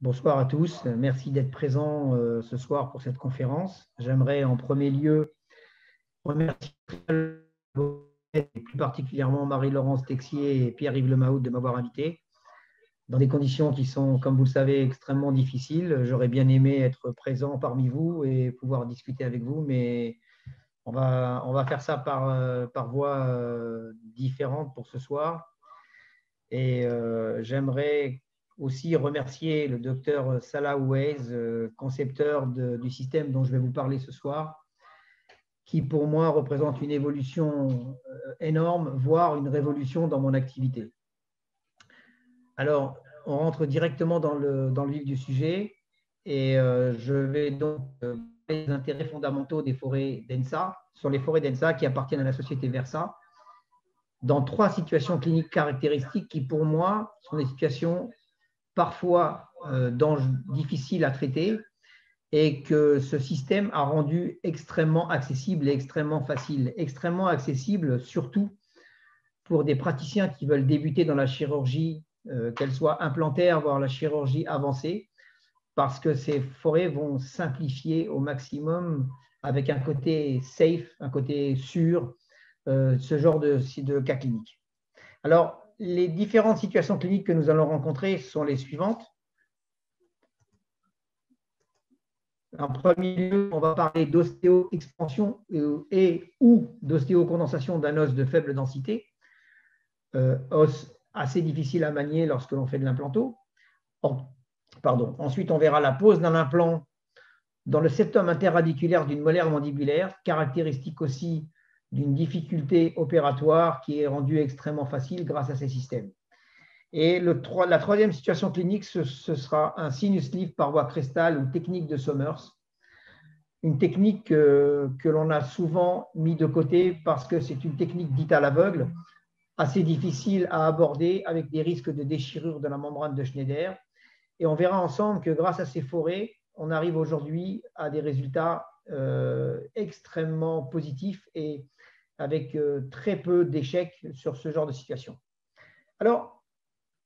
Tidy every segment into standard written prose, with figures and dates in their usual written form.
Bonsoir à tous. Merci d'être présents ce soir pour cette conférence. J'aimerais en premier lieu remercier et plus particulièrement Marie-Laurence Texier et Pierre-Yves Lemahout de m'avoir invité dans des conditions qui sont, comme vous le savez, extrêmement difficiles. J'aurais bien aimé être présent parmi vous et pouvoir discuter avec vous, mais on va faire ça par voie différente pour ce soir. Et j'aimerais aussi remercier le docteur Salah Ouez, concepteur du système dont je vais vous parler ce soir, qui pour moi représente une évolution énorme, voire une révolution dans mon activité. Alors, on rentre directement dans le vif du sujet et je vais donc parler des intérêts fondamentaux des forêts d'ENSA, sur les forêts d'ENSA qui appartiennent à la société Versa, dans 3 situations cliniques caractéristiques qui, pour moi, sont des situations parfois difficiles à traiter et que ce système a rendu extrêmement accessible et extrêmement facile. Extrêmement accessible surtout pour des praticiens qui veulent débuter dans la chirurgie, qu'elle soit implantaire, voire la chirurgie avancée, parce que ces forêts vont simplifier au maximum avec un côté safe, un côté sûr, ce genre de cas clinique. Alors, les différentes situations cliniques que nous allons rencontrer sont les suivantes. En premier lieu, on va parler d'ostéo-expansion et ou d'ostéocondensation d'un os de faible densité, os assez difficile à manier lorsque l'on fait de l'implanto. Ensuite, on verra la pose d'un implant dans le septum interradiculaire d'une molaire mandibulaire, caractéristique aussi d'une difficulté opératoire qui est rendue extrêmement facile grâce à ces systèmes. Et la troisième situation clinique, ce sera un sinus lift par voie crestale ou technique de Somers, une technique que l'on a souvent mis de côté parce que c'est une technique dite à l'aveugle, assez difficile à aborder avec des risques de déchirure de la membrane de Schneider. Et on verra ensemble que grâce à ces forêts, on arrive aujourd'hui à des résultats extrêmement positifs et avec très peu d'échecs sur ce genre de situation. Alors,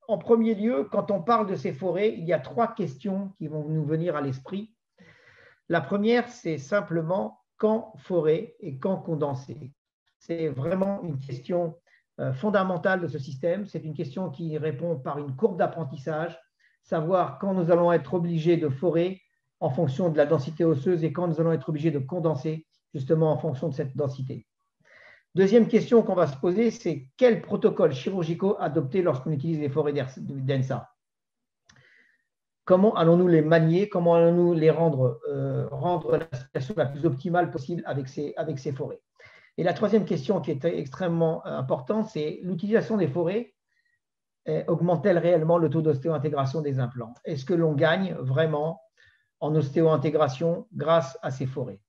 en premier lieu, quand on parle de ces forêts, il y a 3 questions qui vont nous venir à l'esprit. La première, c'est simplement quand forer et quand condenser. C'est vraiment une question fondamentale de ce système. C'est une question qui répond par une courbe d'apprentissage, savoir quand nous allons être obligés de forer en fonction de la densité osseuse et quand nous allons être obligés de condenser justement en fonction de cette densité. Deuxième question qu'on va se poser, c'est quels protocoles chirurgicaux adopter lorsqu'on utilise les forêts d'ENSA? Comment allons-nous les manier? Comment allons-nous les rendre la situation la plus optimale possible avec ces forêts? Et la troisième question qui est extrêmement importante, c'est l'utilisation des forêts augmente-t-elle réellement le taux d'ostéo-intégration des implants? Est-ce que l'on gagne vraiment en ostéo-intégration grâce à ces forêts?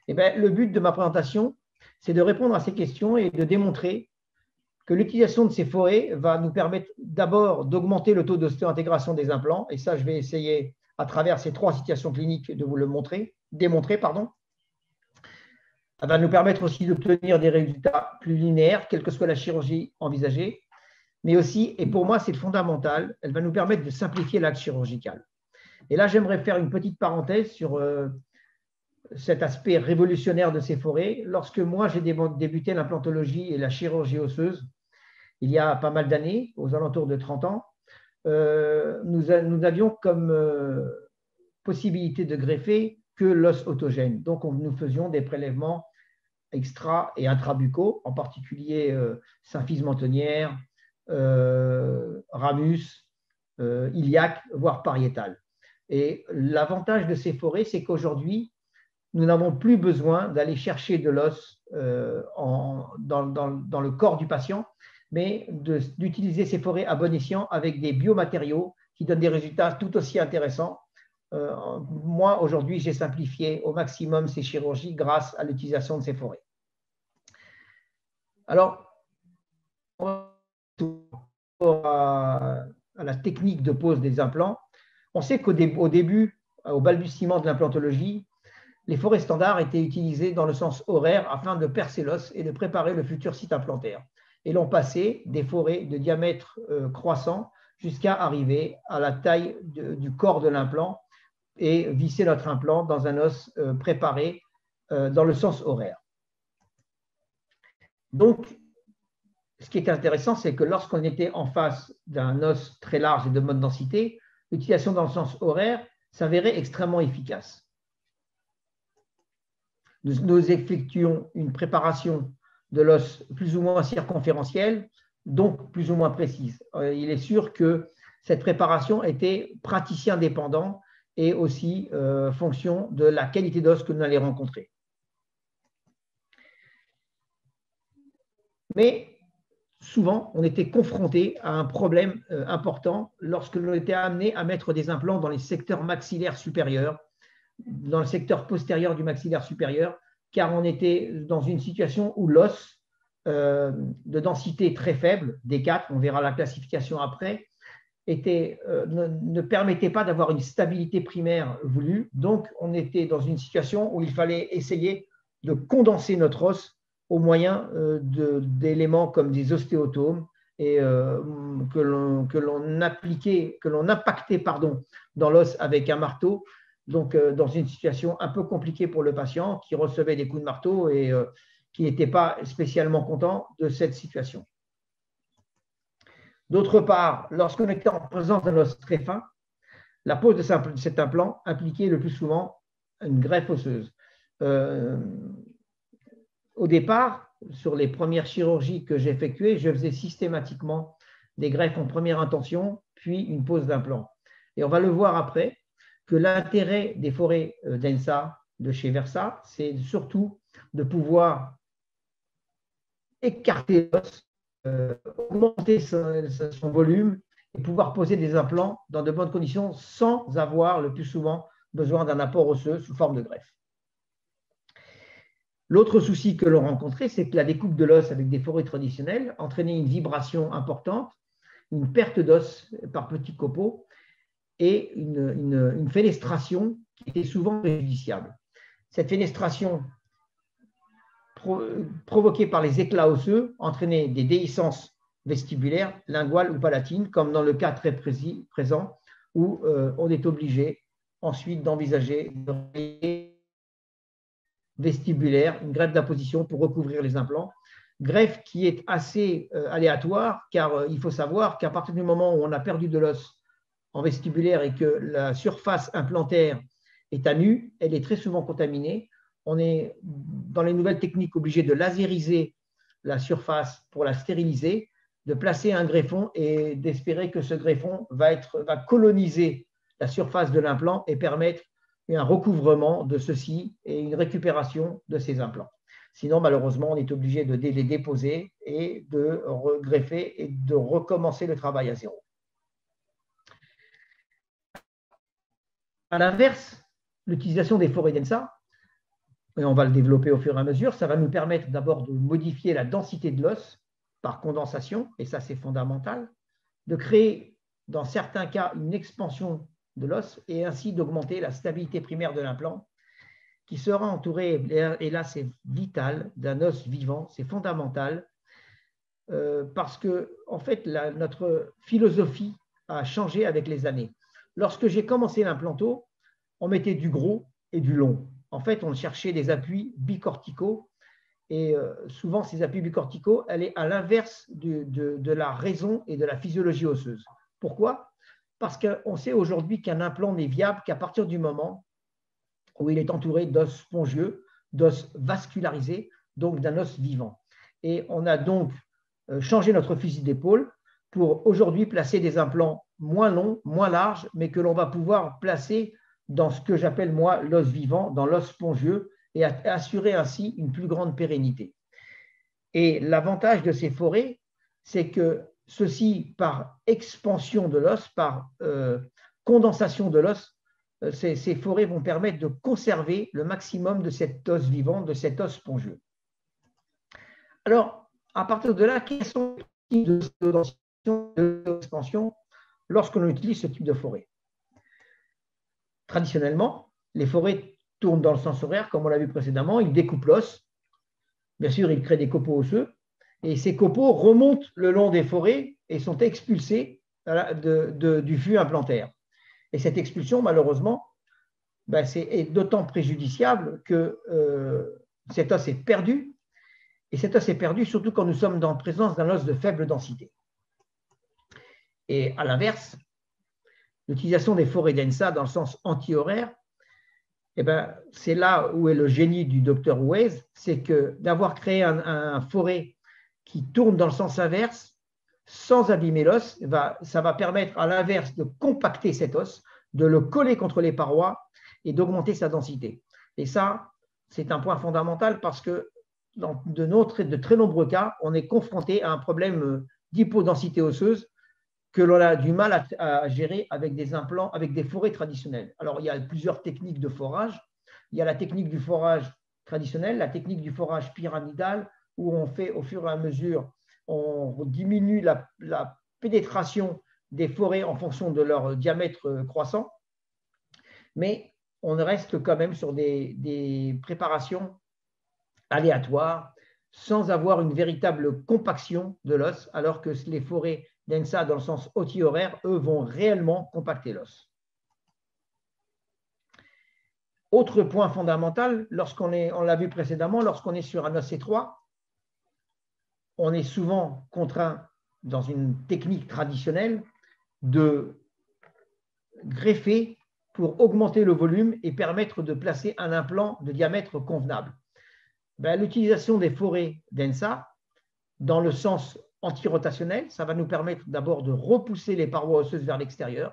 Eh bien, le but de ma présentation, c'est de répondre à ces questions et de démontrer que l'utilisation de ces forêts va nous permettre d'abord d'augmenter le taux d'ostéo-intégration des implants, et ça, je vais essayer à travers ces 3 situations cliniques de vous le démontrer. Ça va nous permettre aussi d'obtenir des résultats plus linéaires, quelle que soit la chirurgie envisagée, mais aussi, et pour moi c'est fondamental, elle va nous permettre de simplifier l'acte chirurgical. Et là, j'aimerais faire une petite parenthèse sur cet aspect révolutionnaire de ces forêts. Lorsque moi, j'ai débuté l'implantologie et la chirurgie osseuse, il y a pas mal d'années, aux alentours de 30 ans, nous avions comme possibilité de greffer que l'os autogène. Donc, nous faisions des prélèvements extra- et intrabucaux, en particulier symphyse mentonnière, ramus, iliaque, voire pariétal. Et l'avantage de ces forêts, c'est qu'aujourd'hui, nous n'avons plus besoin d'aller chercher de l'os dans le corps du patient, mais d'utiliser ces forêts à bon escient avec des biomatériaux qui donnent des résultats tout aussi intéressants. Moi, aujourd'hui, j'ai simplifié au maximum ces chirurgies grâce à l'utilisation de ces forêts. Alors, à la technique de pose des implants, on sait qu'au début, au balbutiement de l'implantologie, les forêts standards étaient utilisées dans le sens horaire afin de percer l'os et de préparer le futur site implantaire. Et l'on passait des forêts de diamètre croissant jusqu'à arriver à la taille du corps de l'implant et visser notre implant dans un os préparé dans le sens horaire. Donc, ce qui est intéressant, c'est que lorsqu'on était en face d'un os très large et de bonne densité, l'utilisation dans le sens horaire s'avérait extrêmement efficace. Nous effectuons une préparation de l'os plus ou moins circonférentielle, donc plus ou moins précise. Il est sûr que cette préparation était praticien dépendant et aussi fonction de la qualité d'os que nous allons rencontrer. Mais souvent, on était confronté à un problème important lorsque l'on était amené à mettre des implants dans les secteurs maxillaires supérieurs, dans le secteur postérieur du maxillaire supérieur, car on était dans une situation où l'os de densité très faible, D4, on verra la classification après, ne permettait pas d'avoir une stabilité primaire voulue. Donc, on était dans une situation où il fallait essayer de condenser notre os au moyen d'éléments comme des ostéotomes et que l'on impactait dans l'os avec un marteau. Donc, dans une situation un peu compliquée pour le patient qui recevait des coups de marteau et qui n'était pas spécialement content de cette situation. D'autre part, lorsqu'on était en présence d'un os très fin, la pose de cet implant impliquait le plus souvent une greffe osseuse. Au départ, sur les premières chirurgies que j'ai effectuées, je faisais systématiquement des greffes en première intention, puis une pose d'implant. Et on va le voir après, que l'intérêt des forêts Densa de chez Versa, c'est surtout de pouvoir écarter l'os, augmenter son volume et pouvoir poser des implants dans de bonnes conditions sans avoir le plus souvent besoin d'un apport osseux sous forme de greffe. L'autre souci que l'on rencontrait, c'est que la découpe de l'os avec des forêts traditionnelles entraînait une vibration importante, une perte d'os par petits copeaux et une fenestration qui était souvent préjudiciable. Cette fenestration provoquée par les éclats osseux entraînait des déhiscences vestibulaires, linguales ou palatines, comme dans le cas très présent où on est obligé ensuite d'envisager une vestibulaire, une greffe d'apposition pour recouvrir les implants. Greffe qui est assez aléatoire, car il faut savoir qu'à partir du moment où on a perdu de l'os en vestibulaire et que la surface implantaire est à nu, elle est très souvent contaminée. On est, dans les nouvelles techniques, obligé de laseriser la surface pour la stériliser, de placer un greffon et d'espérer que ce greffon va coloniser la surface de l'implant et permettre un recouvrement de ceci et une récupération de ces implants. Sinon, malheureusement, on est obligé de les déposer et de regreffer et de recommencer le travail à zéro. À l'inverse, l'utilisation des forêts Densa, et on va le développer au fur et à mesure, ça va nous permettre d'abord de modifier la densité de l'os par condensation, et ça c'est fondamental, de créer dans certains cas une expansion de l'os et ainsi d'augmenter la stabilité primaire de l'implant qui sera entouré, et là c'est vital, d'un os vivant, c'est fondamental parce que en fait notre philosophie a changé avec les années. Lorsque j'ai commencé l'implanto, on mettait du gros et du long. En fait, on cherchait des appuis bicorticaux et souvent ces appuis bicorticaux allaient à l'inverse de la raison et de la physiologie osseuse. Pourquoi ? Parce qu'on sait aujourd'hui qu'un implant n'est viable qu'à partir du moment où il est entouré d'os spongieux, d'os vascularisés, donc d'un os vivant. Et on a donc changé notre fusil d'épaule pour aujourd'hui placer des implants moins longs, moins larges, mais que l'on va pouvoir placer dans ce que j'appelle moi l'os vivant, dans l'os spongieux, et assurer ainsi une plus grande pérennité. Et l'avantage de ces forêts, c'est que ceci, par expansion de l'os, par condensation de l'os, ces forêts vont permettre de conserver le maximum de cet os vivant, de cet os spongieux. Alors, à partir de là, quels sont les types d'expansion lorsque l'on utilise ce type de forêt? Traditionnellement, les forêts tournent dans le sens horaire, comme on l'a vu précédemment, ils découpent l'os. Bien sûr, ils créent des copeaux osseux, et ces copeaux remontent le long des forêts et sont expulsés du fût implantaire. Et cette expulsion, malheureusement, est d'autant préjudiciable que cet os est perdu. Et cet os est perdu surtout quand nous sommes en présence d'un os de faible densité. Et à l'inverse, l'utilisation des forêts densa dans le sens anti-horaire, c'est là où est le génie du docteur Weiss, c'est que d'avoir créé un forêt qui tourne dans le sens inverse, sans abîmer l'os, ça va permettre à l'inverse de compacter cet os, de le coller contre les parois et d'augmenter sa densité. Et ça, c'est un point fondamental parce que dans de très nombreux cas, on est confronté à un problème d'hypodensité osseuse que l'on a du mal à gérer avec des implants, avec des forêts traditionnelles. Alors, il y a plusieurs techniques de forage. Il y a la technique du forage traditionnel, la technique du forage pyramidal, où on fait au fur et à mesure, on diminue la pénétration des forêts en fonction de leur diamètre croissant, mais on reste quand même sur des préparations aléatoires, sans avoir une véritable compaction de l'os, alors que les forêts densa dans le sens anti-horaire, eux, vont réellement compacter l'os. Autre point fondamental, on l'a vu précédemment, lorsqu'on est sur un os étroit, on est souvent contraint, dans une technique traditionnelle, de greffer pour augmenter le volume et permettre de placer un implant de diamètre convenable. L'utilisation des forêts densa, dans le sens antirotationnel, ça va nous permettre d'abord de repousser les parois osseuses vers l'extérieur.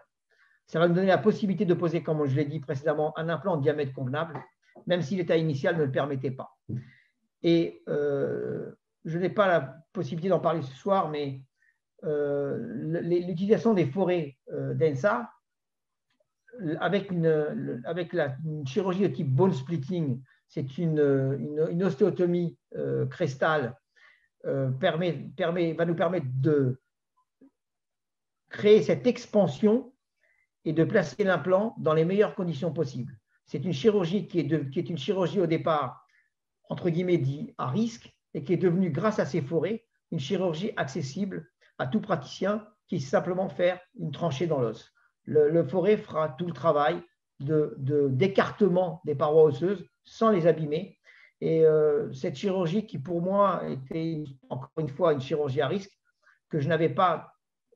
Ça va nous donner la possibilité de poser, comme je l'ai dit précédemment, un implant de diamètre convenable, même si l'état initial ne le permettait pas. Et je n'ai pas la possibilité d'en parler ce soir, mais l'utilisation des forêts densa, avec une chirurgie de type bone splitting, c'est une ostéotomie crestale, va nous permettre de créer cette expansion et de placer l'implant dans les meilleures conditions possibles. C'est une chirurgie qui est une chirurgie au départ, entre guillemets, dit à risque, et qui est devenue, grâce à ces forêts, une chirurgie accessible à tout praticien qui sait simplement faire une tranchée dans l'os. Le forêt fera tout le travail d'écartement des parois osseuses sans les abîmer. Et cette chirurgie qui, pour moi, était encore une fois une chirurgie à risque, que je n'avais pas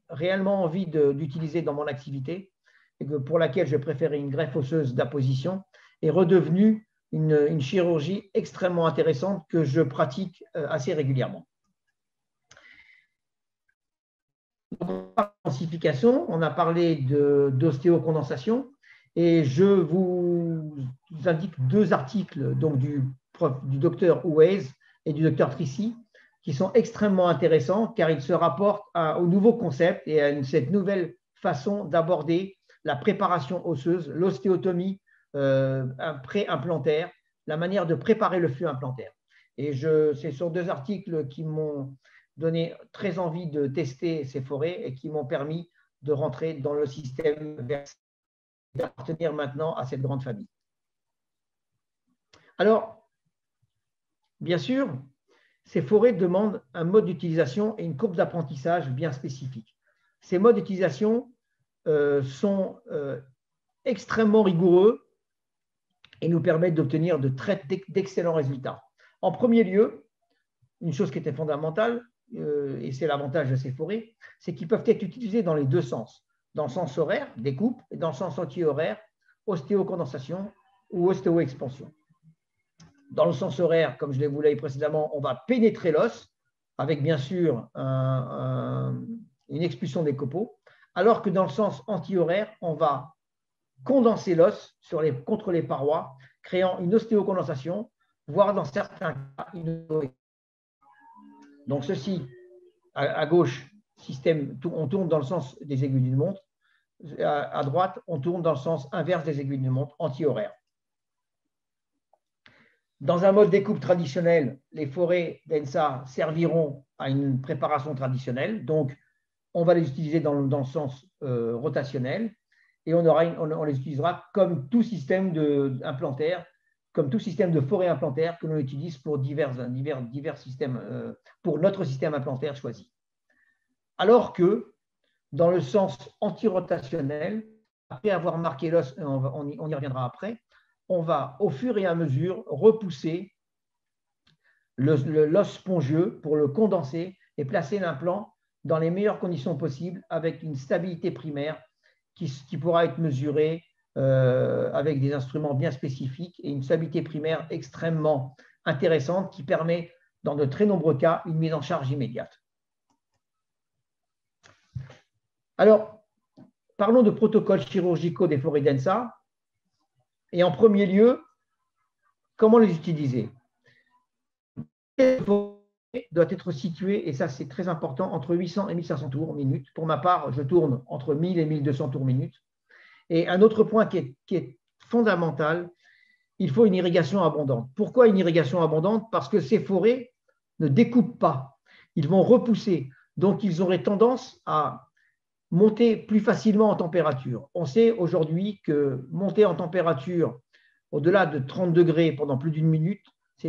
réellement envie d'utiliser dans mon activité, et pour laquelle je préférais une greffe osseuse d'apposition, est redevenue une chirurgie extrêmement intéressante que je pratique assez régulièrement. On a parlé d'ostéocondensation et je vous indique deux articles donc du docteur Weiss et du docteur Trissy qui sont extrêmement intéressants car ils se rapportent au nouveau concept et à cette nouvelle façon d'aborder la préparation osseuse, l'ostéotomie pré-implantaire, la manière de préparer le flux implantaire. Et ce sont deux articles qui m'ont donné très envie de tester ces forêts et qui m'ont permis de rentrer dans le système d'appartenir maintenant à cette grande famille. Alors, bien sûr, ces forêts demandent un mode d'utilisation et une courbe d'apprentissage bien spécifique. Ces modes d'utilisation sont extrêmement rigoureux et nous permettent d'obtenir d'excellents résultats. En premier lieu, une chose qui était fondamentale, et c'est l'avantage de ces forêts, c'est qu'ils peuvent être utilisés dans les deux sens. Dans le sens horaire, découpe, et dans le sens anti-horaire, ostéocondensation ou ostéo-expansion. Dans le sens horaire, comme je vous l'ai dit précédemment, on va pénétrer l'os avec bien sûr une expulsion des copeaux, alors que dans le sens anti-horaire, on va condenser l'os contre les parois, créant une ostéocondensation, voire dans certains cas une ostéo-expansion. Donc ceci, à gauche, on tourne dans le sens des aiguilles d'une montre. À droite, on tourne dans le sens inverse des aiguilles d'une montre, anti-horaire. Dans un mode découpe traditionnel, les forêts densa serviront à une préparation traditionnelle. Donc, on va les utiliser dans le sens rotationnel et on les utilisera comme tout système implantaire, comme tout système de forêt implantaire que l'on utilise pour divers systèmes, pour notre système implantaire choisi. Alors que dans le sens antirotationnel. Après avoir marqué l'os, on y reviendra après, on va au fur et à mesure repousser l'os spongieux pour le condenser et placer l'implant dans les meilleures conditions possibles avec une stabilité primaire qui pourra être mesurée avec des instruments bien spécifiques et une stabilité primaire extrêmement intéressante qui permet, dans de très nombreux cas, une mise en charge immédiate. Alors, parlons de protocoles chirurgicaux des forêts densa. Et en premier lieu, comment les utiliser? La forêt doit être située, et ça c'est très important, entre 800 et 1500 tours minute. Pour ma part, je tourne entre 1000 et 1200 tours minute. Et un autre point qui est fondamental, il faut une irrigation abondante. Pourquoi une irrigation abondante? Parce que ces forêts ne découpent pas. Ils vont repousser. Donc, ils auraient tendance à monter plus facilement en température. On sait aujourd'hui que monter en température au-delà de 30 degrés pendant plus d'une minute,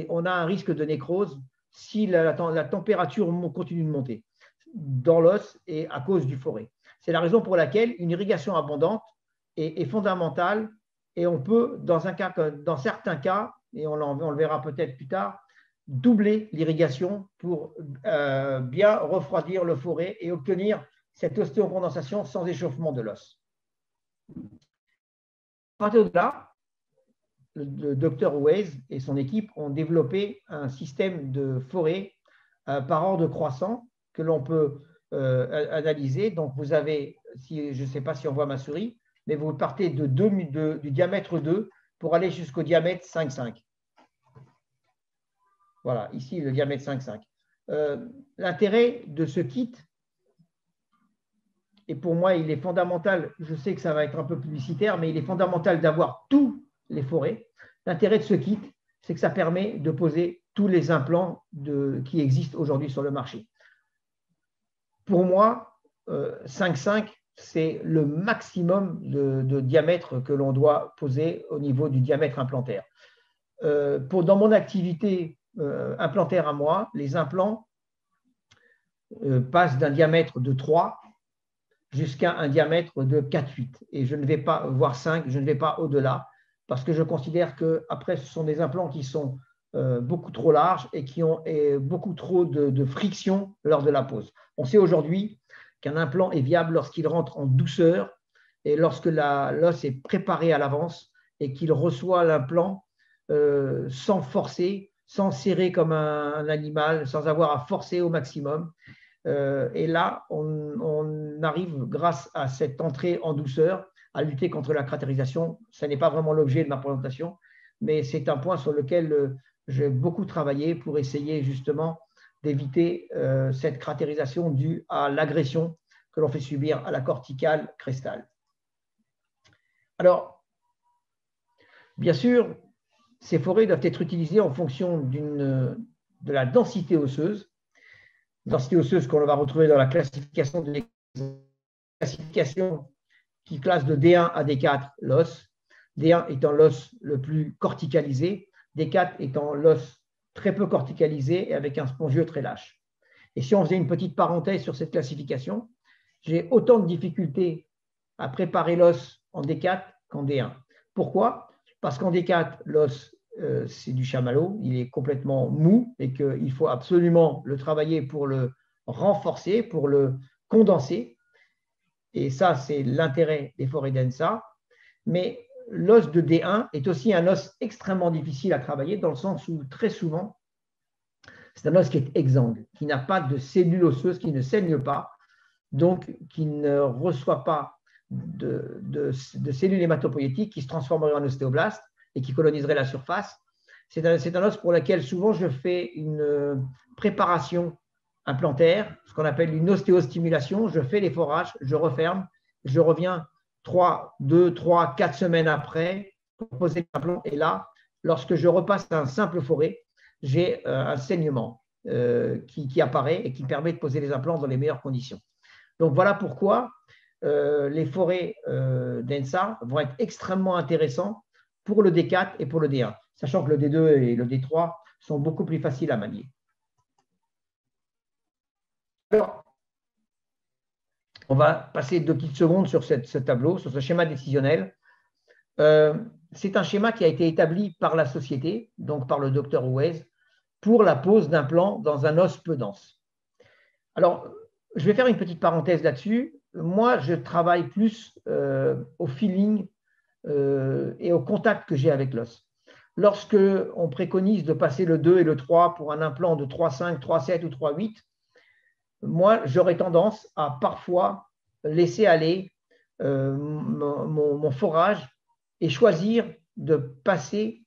on a un risque de nécrose si la température continue de monter dans l'os et à cause du forêt. C'est la raison pour laquelle une irrigation abondante est fondamentale et on peut, dans certains cas, et on le verra peut-être plus tard, doubler l'irrigation pour bien refroidir le forêt et obtenir cette ostéocondensation sans échauffement de l'os. À partir de là, le docteur Weiss et son équipe ont développé un système de forêt par ordre croissant que l'on peut analyser. Donc, vous avez, je ne sais pas si on voit ma souris, mais vous partez du diamètre 2 pour aller jusqu'au diamètre 5,5. Voilà, ici, le diamètre 5,5. L'intérêt de ce kit, et pour moi, il est fondamental, je sais que ça va être un peu publicitaire, mais il est fondamental d'avoir tous les forêts. L'intérêt de ce kit, c'est que ça permet de poser tous les implants qui existent aujourd'hui sur le marché. Pour moi, 5,5, c'est le maximum de diamètre que l'on doit poser au niveau du diamètre implantaire. Dans mon activité implantaire à moi, les implants passent d'un diamètre de 3 jusqu'à un diamètre de 4,8. Et je ne vais pas, voire 5, je ne vais pas au-delà, parce que je considère qu'après, ce sont des implants qui sont beaucoup trop larges et qui ont beaucoup trop de friction lors de la pose. On sait aujourd'hui qu'un implant est viable lorsqu'il rentre en douceur et lorsque l'os est préparé à l'avance et qu'il reçoit l'implant sans forcer, sans serrer comme un animal, sans avoir à forcer au maximum. Et là, on arrive, grâce à cette entrée en douceur, à lutter contre la cratérisation. Ce n'est pas vraiment l'objet de ma présentation, mais c'est un point sur lequel j'ai beaucoup travaillé pour essayer justement d'éviter cette cratérisation due à l'agression que l'on fait subir à la corticale crestale. Alors, bien sûr, ces forêts doivent être utilisées en fonction de la densité osseuse. Densité osseuse qu'on va retrouver dans la classification qui classe de D1 à D4 l'os, D1 étant l'os le plus corticalisé, D4 étant l'os très peu corticalisé et avec un spongieux très lâche. Et si on faisait une petite parenthèse sur cette classification, j'ai autant de difficultés à préparer l'os en D4 qu'en D1. Pourquoi? Parce qu'en D4, l'os c'est du chamallow, il est complètement mou et qu'il faut absolument le travailler pour le renforcer, pour le condenser. Et ça, c'est l'intérêt des forêts densa. Mais l'os de D1 est aussi un os extrêmement difficile à travailler dans le sens où très souvent, c'est un os qui est exsangue, qui n'a pas de cellules osseuses, qui ne saigne pas, donc qui ne reçoit pas de cellules hématopoïétiques qui se transformeraient en ostéoblastes et qui coloniserait la surface. C'est un os pour lequel souvent je fais une préparation implantaire, ce qu'on appelle une ostéostimulation. Je fais les forages, je referme, je reviens 2, 3, 4 semaines après pour poser l'implant. Et là, lorsque je repasse un simple forêt, j'ai un saignement qui apparaît et qui permet de poser les implants dans les meilleures conditions. Donc voilà pourquoi les forêts densa vont être extrêmement intéressants pour le D4 et pour le D1, sachant que le D2 et le D3 sont beaucoup plus faciles à manier. Alors, On va passer 2 petites secondes sur ce tableau, sur ce schéma décisionnel. C'est un schéma qui a été établi par la société, donc par le docteur Houez, pour la pose d'implants dans un os peu dense. Alors, je vais faire une petite parenthèse là-dessus. Moi, je travaille plus au feeling et au contact que j'ai avec l'os. Lorsque on préconise de passer le 2 et le 3 pour un implant de 3,5, 3,7 ou 3,8, moi, j'aurais tendance à parfois laisser aller mon forage et choisir de passer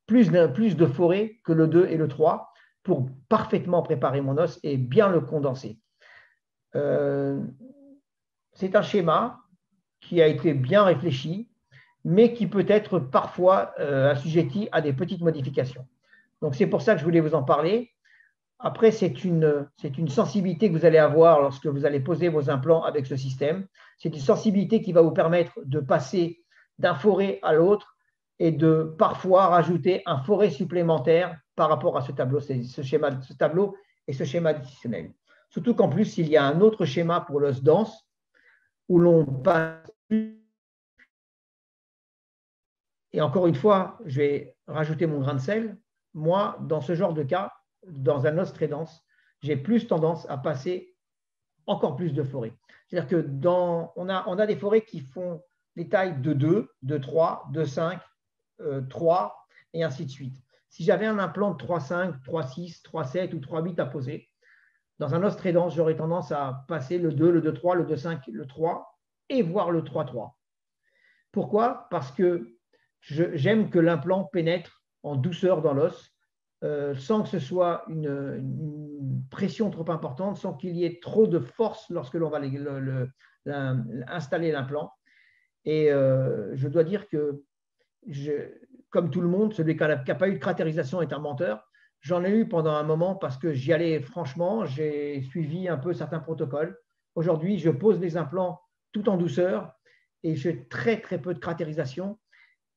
plus de forêt que le 2 et le 3 pour parfaitement préparer mon os et bien le condenser. C'est un schéma qui a été bien réfléchi, mais qui peut être parfois assujetti à des petites modifications. Donc, c'est pour ça que je voulais vous en parler. Après, c'est une sensibilité que vous allez avoir lorsque vous allez poser vos implants avec ce système. C'est une sensibilité qui va vous permettre de passer d'un forêt à l'autre et de parfois rajouter un forêt supplémentaire par rapport à ce tableau, ce tableau et ce schéma décisionnel. Surtout qu'en plus, il y a un autre schéma pour l'os dense où l'on passe. Et encore une fois, je vais rajouter mon grain de sel. Moi, dans ce genre de cas, dans un os très dense, j'ai plus tendance à passer encore plus de forêts. C'est-à-dire que on a des forêts qui font des tailles de 2, de 3, de 5, 3 et ainsi de suite. Si j'avais un implant de 3,5, 3,6, 3,7 ou 3,8 à poser, dans un os très dense, j'aurais tendance à passer le 2, le 2,3, le 2,5, le 3 et voire le 3,3. Pourquoi? Parce que j'aime que l'implant pénètre en douceur dans l'os, sans que ce soit une pression trop importante, sans qu'il y ait trop de force lorsque l'on va installer l'implant. Et je dois dire que, comme tout le monde, celui qui n'a pas eu de cratérisation est un menteur. J'en ai eu pendant un moment parce que j'y allais franchement, j'ai suivi un peu certains protocoles. Aujourd'hui, je pose les implants tout en douceur et j'ai très très peu de cratérisation.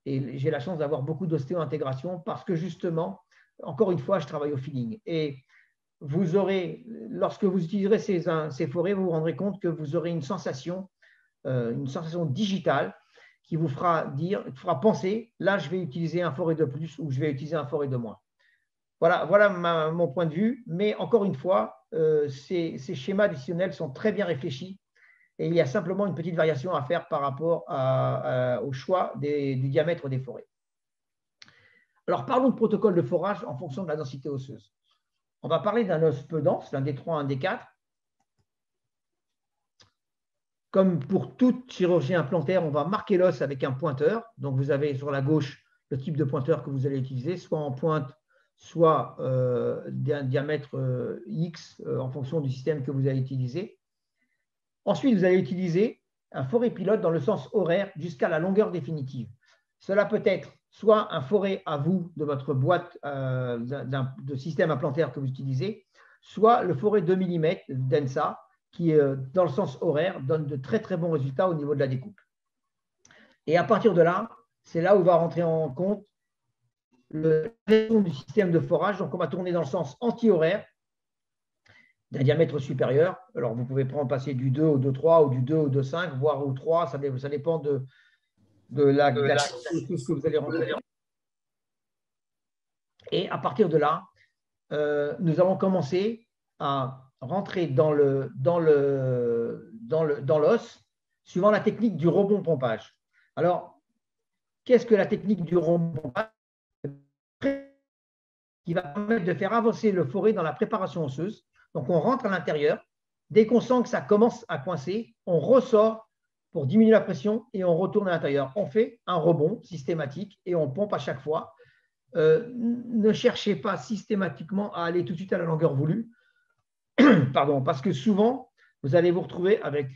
Et j'ai la chance d'avoir beaucoup d'ostéo-intégration parce que justement, encore une fois, je travaille au feeling. Et vous aurez, lorsque vous utiliserez ces forêts, vous vous rendrez compte que vous aurez une sensation digitale qui vous fera penser, là, je vais utiliser un forêt de plus ou je vais utiliser un forêt de moins. Voilà mon point de vue. Mais encore une fois, ces schémas décisionnels sont très bien réfléchis. Et il y a simplement une petite variation à faire par rapport au choix du diamètre des forêts. Alors, parlons de protocole de forage en fonction de la densité osseuse. On va parler d'un os peu dense, l'un D3, un D4. Comme pour toute chirurgie implantaire, on va marquer l'os avec un pointeur. Donc, vous avez sur la gauche le type de pointeur que vous allez utiliser, soit en pointe, soit d'un diamètre X en fonction du système que vous allez utiliser. Ensuite, vous allez utiliser un forêt pilote dans le sens horaire jusqu'à la longueur définitive. Cela peut être soit un forêt à vous de votre boîte de système implantaire que vous utilisez, soit le forêt 2 mm d'ENSA qui, dans le sens horaire, donne de très très bons résultats au niveau de la découpe. Et à partir de là, c'est là où va rentrer en compte la gestion du système de forage. Donc, on va tourner dans le sens anti-horaire d'un diamètre supérieur. Alors, vous pouvez passer du 2 au 2,3 ou du 2 au 2,5, voire au 3, ça dépend de la chose que vous allez rentrer. Et à partir de là, nous allons commencer à rentrer dans l'os suivant la technique du rebond pompage. Alors, qu'est-ce que la technique du rebond pompage? Qui va permettre de faire avancer le forêt dans la préparation osseuse. Donc, on rentre à l'intérieur. Dès qu'on sent que ça commence à coincer, on ressort pour diminuer la pression et on retourne à l'intérieur. On fait un rebond systématique et on pompe à chaque fois. Ne cherchez pas systématiquement à aller tout de suite à la longueur voulue. Pardon, parce que souvent, vous allez vous retrouver avec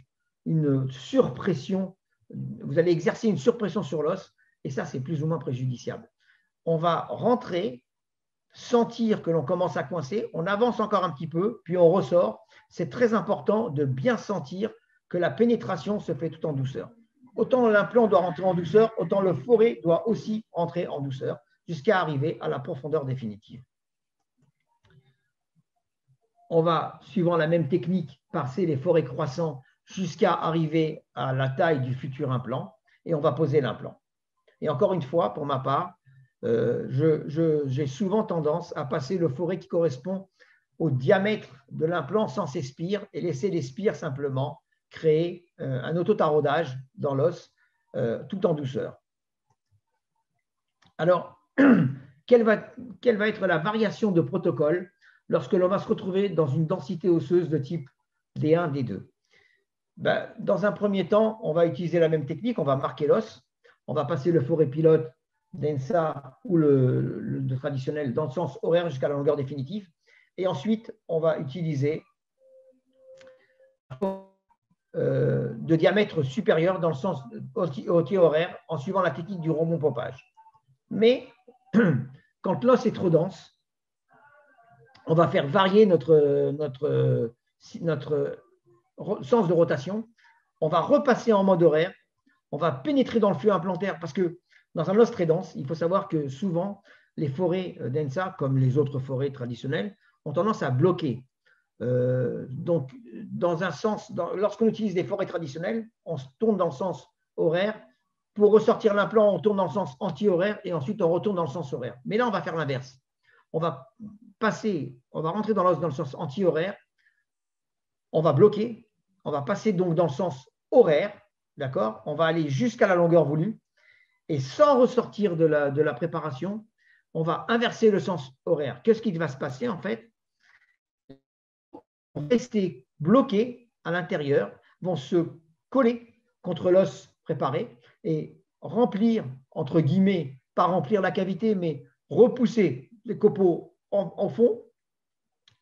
une surpression. Vous allez exercer une surpression sur l'os et ça, c'est plus ou moins préjudiciable. On va rentrer, sentir que l'on commence à coincer, on avance encore un petit peu, puis on ressort. C'est très important de bien sentir que la pénétration se fait tout en douceur. Autant l'implant doit rentrer en douceur, autant le forêt doit aussi rentrer en douceur jusqu'à arriver à la profondeur définitive. On va, suivant la même technique, passer les forêts croissants jusqu'à arriver à la taille du futur implant et on va poser l'implant. Et encore une fois, pour ma part, j'ai souvent tendance à passer le forêt qui correspond au diamètre de l'implant sans ces spires et laisser les spires simplement créer un autotaraudage dans l'os tout en douceur. Alors, quelle va être la variation de protocole lorsque l'on va se retrouver dans une densité osseuse de type D1, D2? Ben, dans un premier temps, on va utiliser la même technique, on va marquer l'os, on va passer le forêt pilote d'ENSA ou le traditionnel dans le sens horaire jusqu'à la longueur définitive. Et ensuite, on va utiliser de diamètre supérieur dans le sens horaire en suivant la technique du rebond pompage. Mais quand l'os est trop dense, on va faire varier notre sens de rotation. On va repasser en mode horaire. On va pénétrer dans le flux implantaire parce que dans un os très dense, il faut savoir que souvent, les forêts d'ENSA, comme les autres forêts traditionnelles, ont tendance à bloquer. Donc, dans un sens, lorsqu'on utilise des forêts traditionnelles, on se tourne dans le sens horaire. Pour ressortir l'implant, on tourne dans le sens anti-horaire et ensuite on retourne dans le sens horaire. Mais là, on va faire l'inverse. On va rentrer dans l'os dans le sens anti-horaire, on va bloquer, on va passer donc dans le sens horaire, d'accord? On va aller jusqu'à la longueur voulue et sans ressortir de la préparation, on va inverser le sens horaire. Qu'est-ce qui va se passer en fait? Vont rester bloqués à l'intérieur, vont se coller contre l'os préparé et remplir, entre guillemets, pas remplir la cavité, mais repousser les copeaux en fond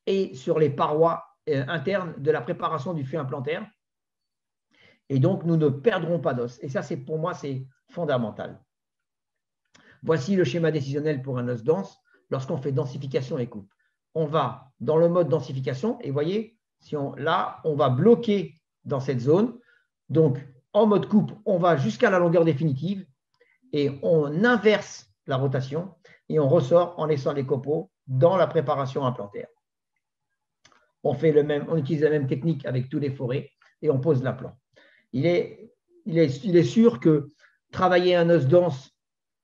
et sur les parois internes de la préparation du flux implantaire. Et donc, nous ne perdrons pas d'os. Et ça, pour moi, c'est fondamental. Voici le schéma décisionnel pour un os dense lorsqu'on fait densification et coupe. On va dans le mode densification et voyez, là, on va bloquer dans cette zone. Donc, en mode coupe, on va jusqu'à la longueur définitive et on inverse la rotation et on ressort en laissant les copeaux dans la préparation implantaire. On utilise la même technique avec tous les forêts et on pose l'implant. Il est sûr que travailler un os dense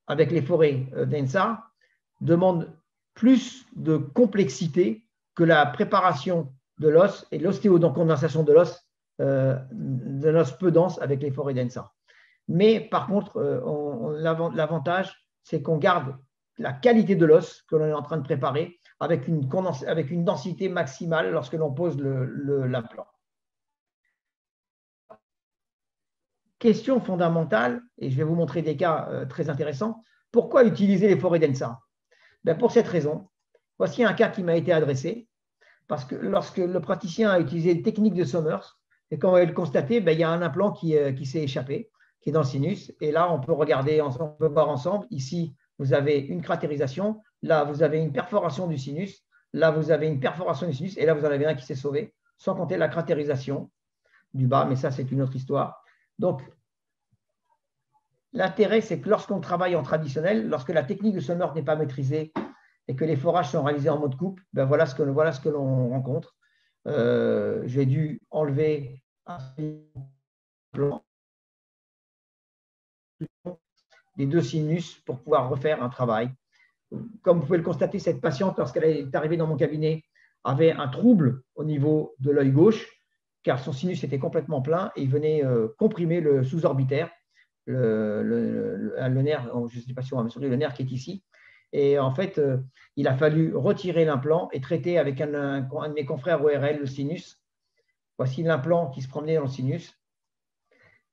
avec les forêts d'ENSA demande plus de complexité que la préparation de l'os et l'ostéodécondensation de l'os d'un os peu dense avec les forêts d'ENSA. Mais par contre, l'avantage, c'est qu'on garde la qualité de l'os que l'on est en train de préparer avec une densité maximale lorsque l'on pose l'implant. Question fondamentale, et je vais vous montrer des cas très intéressants. Pourquoi utiliser les forêts d'ENSA? Pour cette raison, voici un cas qui m'a été adressé, parce que lorsque le praticien a utilisé une technique de Somers, et comme on va le constater, il y a un implant qui s'est échappé, qui est dans le sinus, et là, on peut regarder, on peut voir ensemble, ici, vous avez une cratérisation, là, vous avez une perforation du sinus, là, vous avez une perforation du sinus, et là, vous en avez un qui s'est sauvé, sans compter la cratérisation du bas, mais ça, c'est une autre histoire. Donc, l'intérêt, c'est que lorsqu'on travaille en traditionnel, lorsque la technique de Somers n'est pas maîtrisée et que les forages sont réalisés en mode coupe, voilà ce que l'on rencontre. J'ai dû enlever un plan des deux sinus pour pouvoir refaire un travail. Comme vous pouvez le constater, cette patiente, lorsqu'elle est arrivée dans mon cabinet, avait un trouble au niveau de l'œil gauche, car son sinus était complètement plein et il venait comprimer le sous-orbitaire, le nerf, je ne sais pas si on va mesurer le nerf qui est ici. Et en fait, il a fallu retirer l'implant et traiter avec un de mes confrères ORL le sinus. Voici l'implant qui se promenait dans le sinus.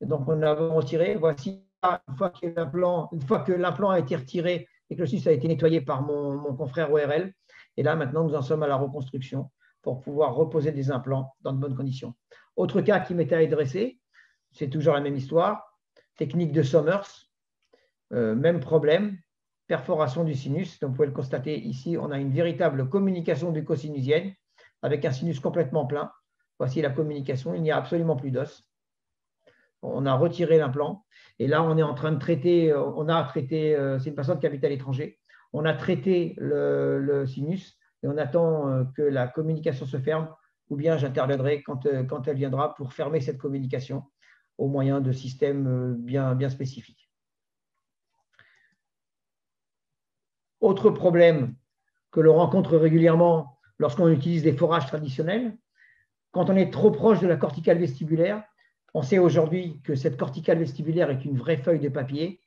Et donc, on l'a retiré. Voici, une fois que l'implant a été retiré et que le sinus a été nettoyé par mon confrère ORL. Et là, maintenant, nous en sommes à la reconstruction pour pouvoir reposer des implants dans de bonnes conditions. Autre cas qui m'était adressé, c'est toujours la même histoire. Technique de Somers, même problème, perforation du sinus. Donc, vous pouvez le constater ici, on a une véritable communication bucco-sinusienne avec un sinus complètement plein. Voici la communication, il n'y a absolument plus d'os. On a retiré l'implant et là, on est en train de traiter, c'est une patiente qui habite à l'étranger, on a traité le sinus et on attend que la communication se ferme ou bien j'interviendrai quand elle viendra pour fermer cette communication au moyen de systèmes bien spécifiques. Autre problème que l'on rencontre régulièrement lorsqu'on utilise des forages traditionnels, quand on est trop proche de la corticale vestibulaire, on sait aujourd'hui que cette corticale vestibulaire est une vraie feuille de papier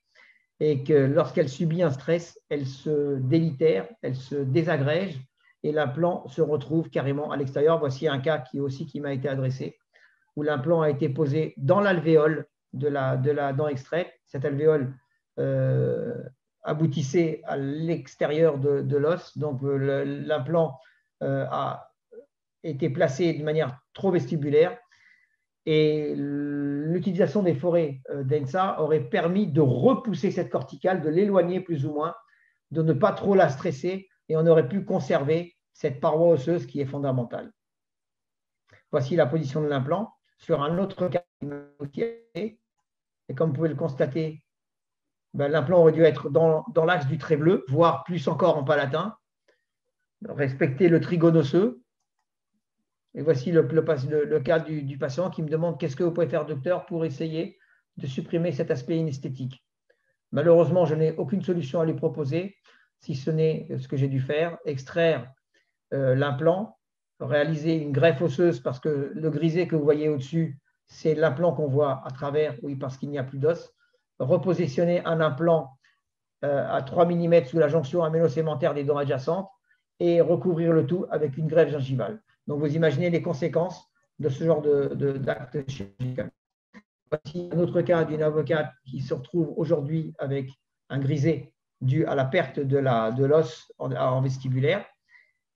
et que lorsqu'elle subit un stress, elle se délitère, elle se désagrège et l'implant se retrouve carrément à l'extérieur. Voici un cas qui m'a été adressé, où l'implant a été posé dans l'alvéole de la dent extraite. Cet alvéole aboutissait à l'extérieur de l'os, donc l'implant a été placé de manière trop vestibulaire et l'utilisation des forêts d'ENSA aurait permis de repousser cette corticale, de l'éloigner plus ou moins, de ne pas trop la stresser et on aurait pu conserver cette paroi osseuse qui est fondamentale. Voici la position de l'implant sur un autre cas. Et comme vous pouvez le constater, l'implant aurait dû être dans l'axe du trait bleu, voire plus encore en palatin. Respecter le trigone osseux. Et voici le cas du patient qui me demande qu'est-ce que vous pouvez faire, docteur, pour essayer de supprimer cet aspect inesthétique. Malheureusement, je n'ai aucune solution à lui proposer, si ce n'est ce que j'ai dû faire, extraire l'implant, réaliser une greffe osseuse parce que le grisé que vous voyez au-dessus, c'est l'implant qu'on voit à travers, oui, parce qu'il n'y a plus d'os. Repositionner un implant à 3 mm sous la jonction amélo-sémentaire des dents adjacentes et recouvrir le tout avec une greffe gingivale. Donc, vous imaginez les conséquences de ce genre d'acte chirurgical. Voici un autre cas d'une avocate qui se retrouve aujourd'hui avec un grisé dû à la perte de l'os en vestibulaire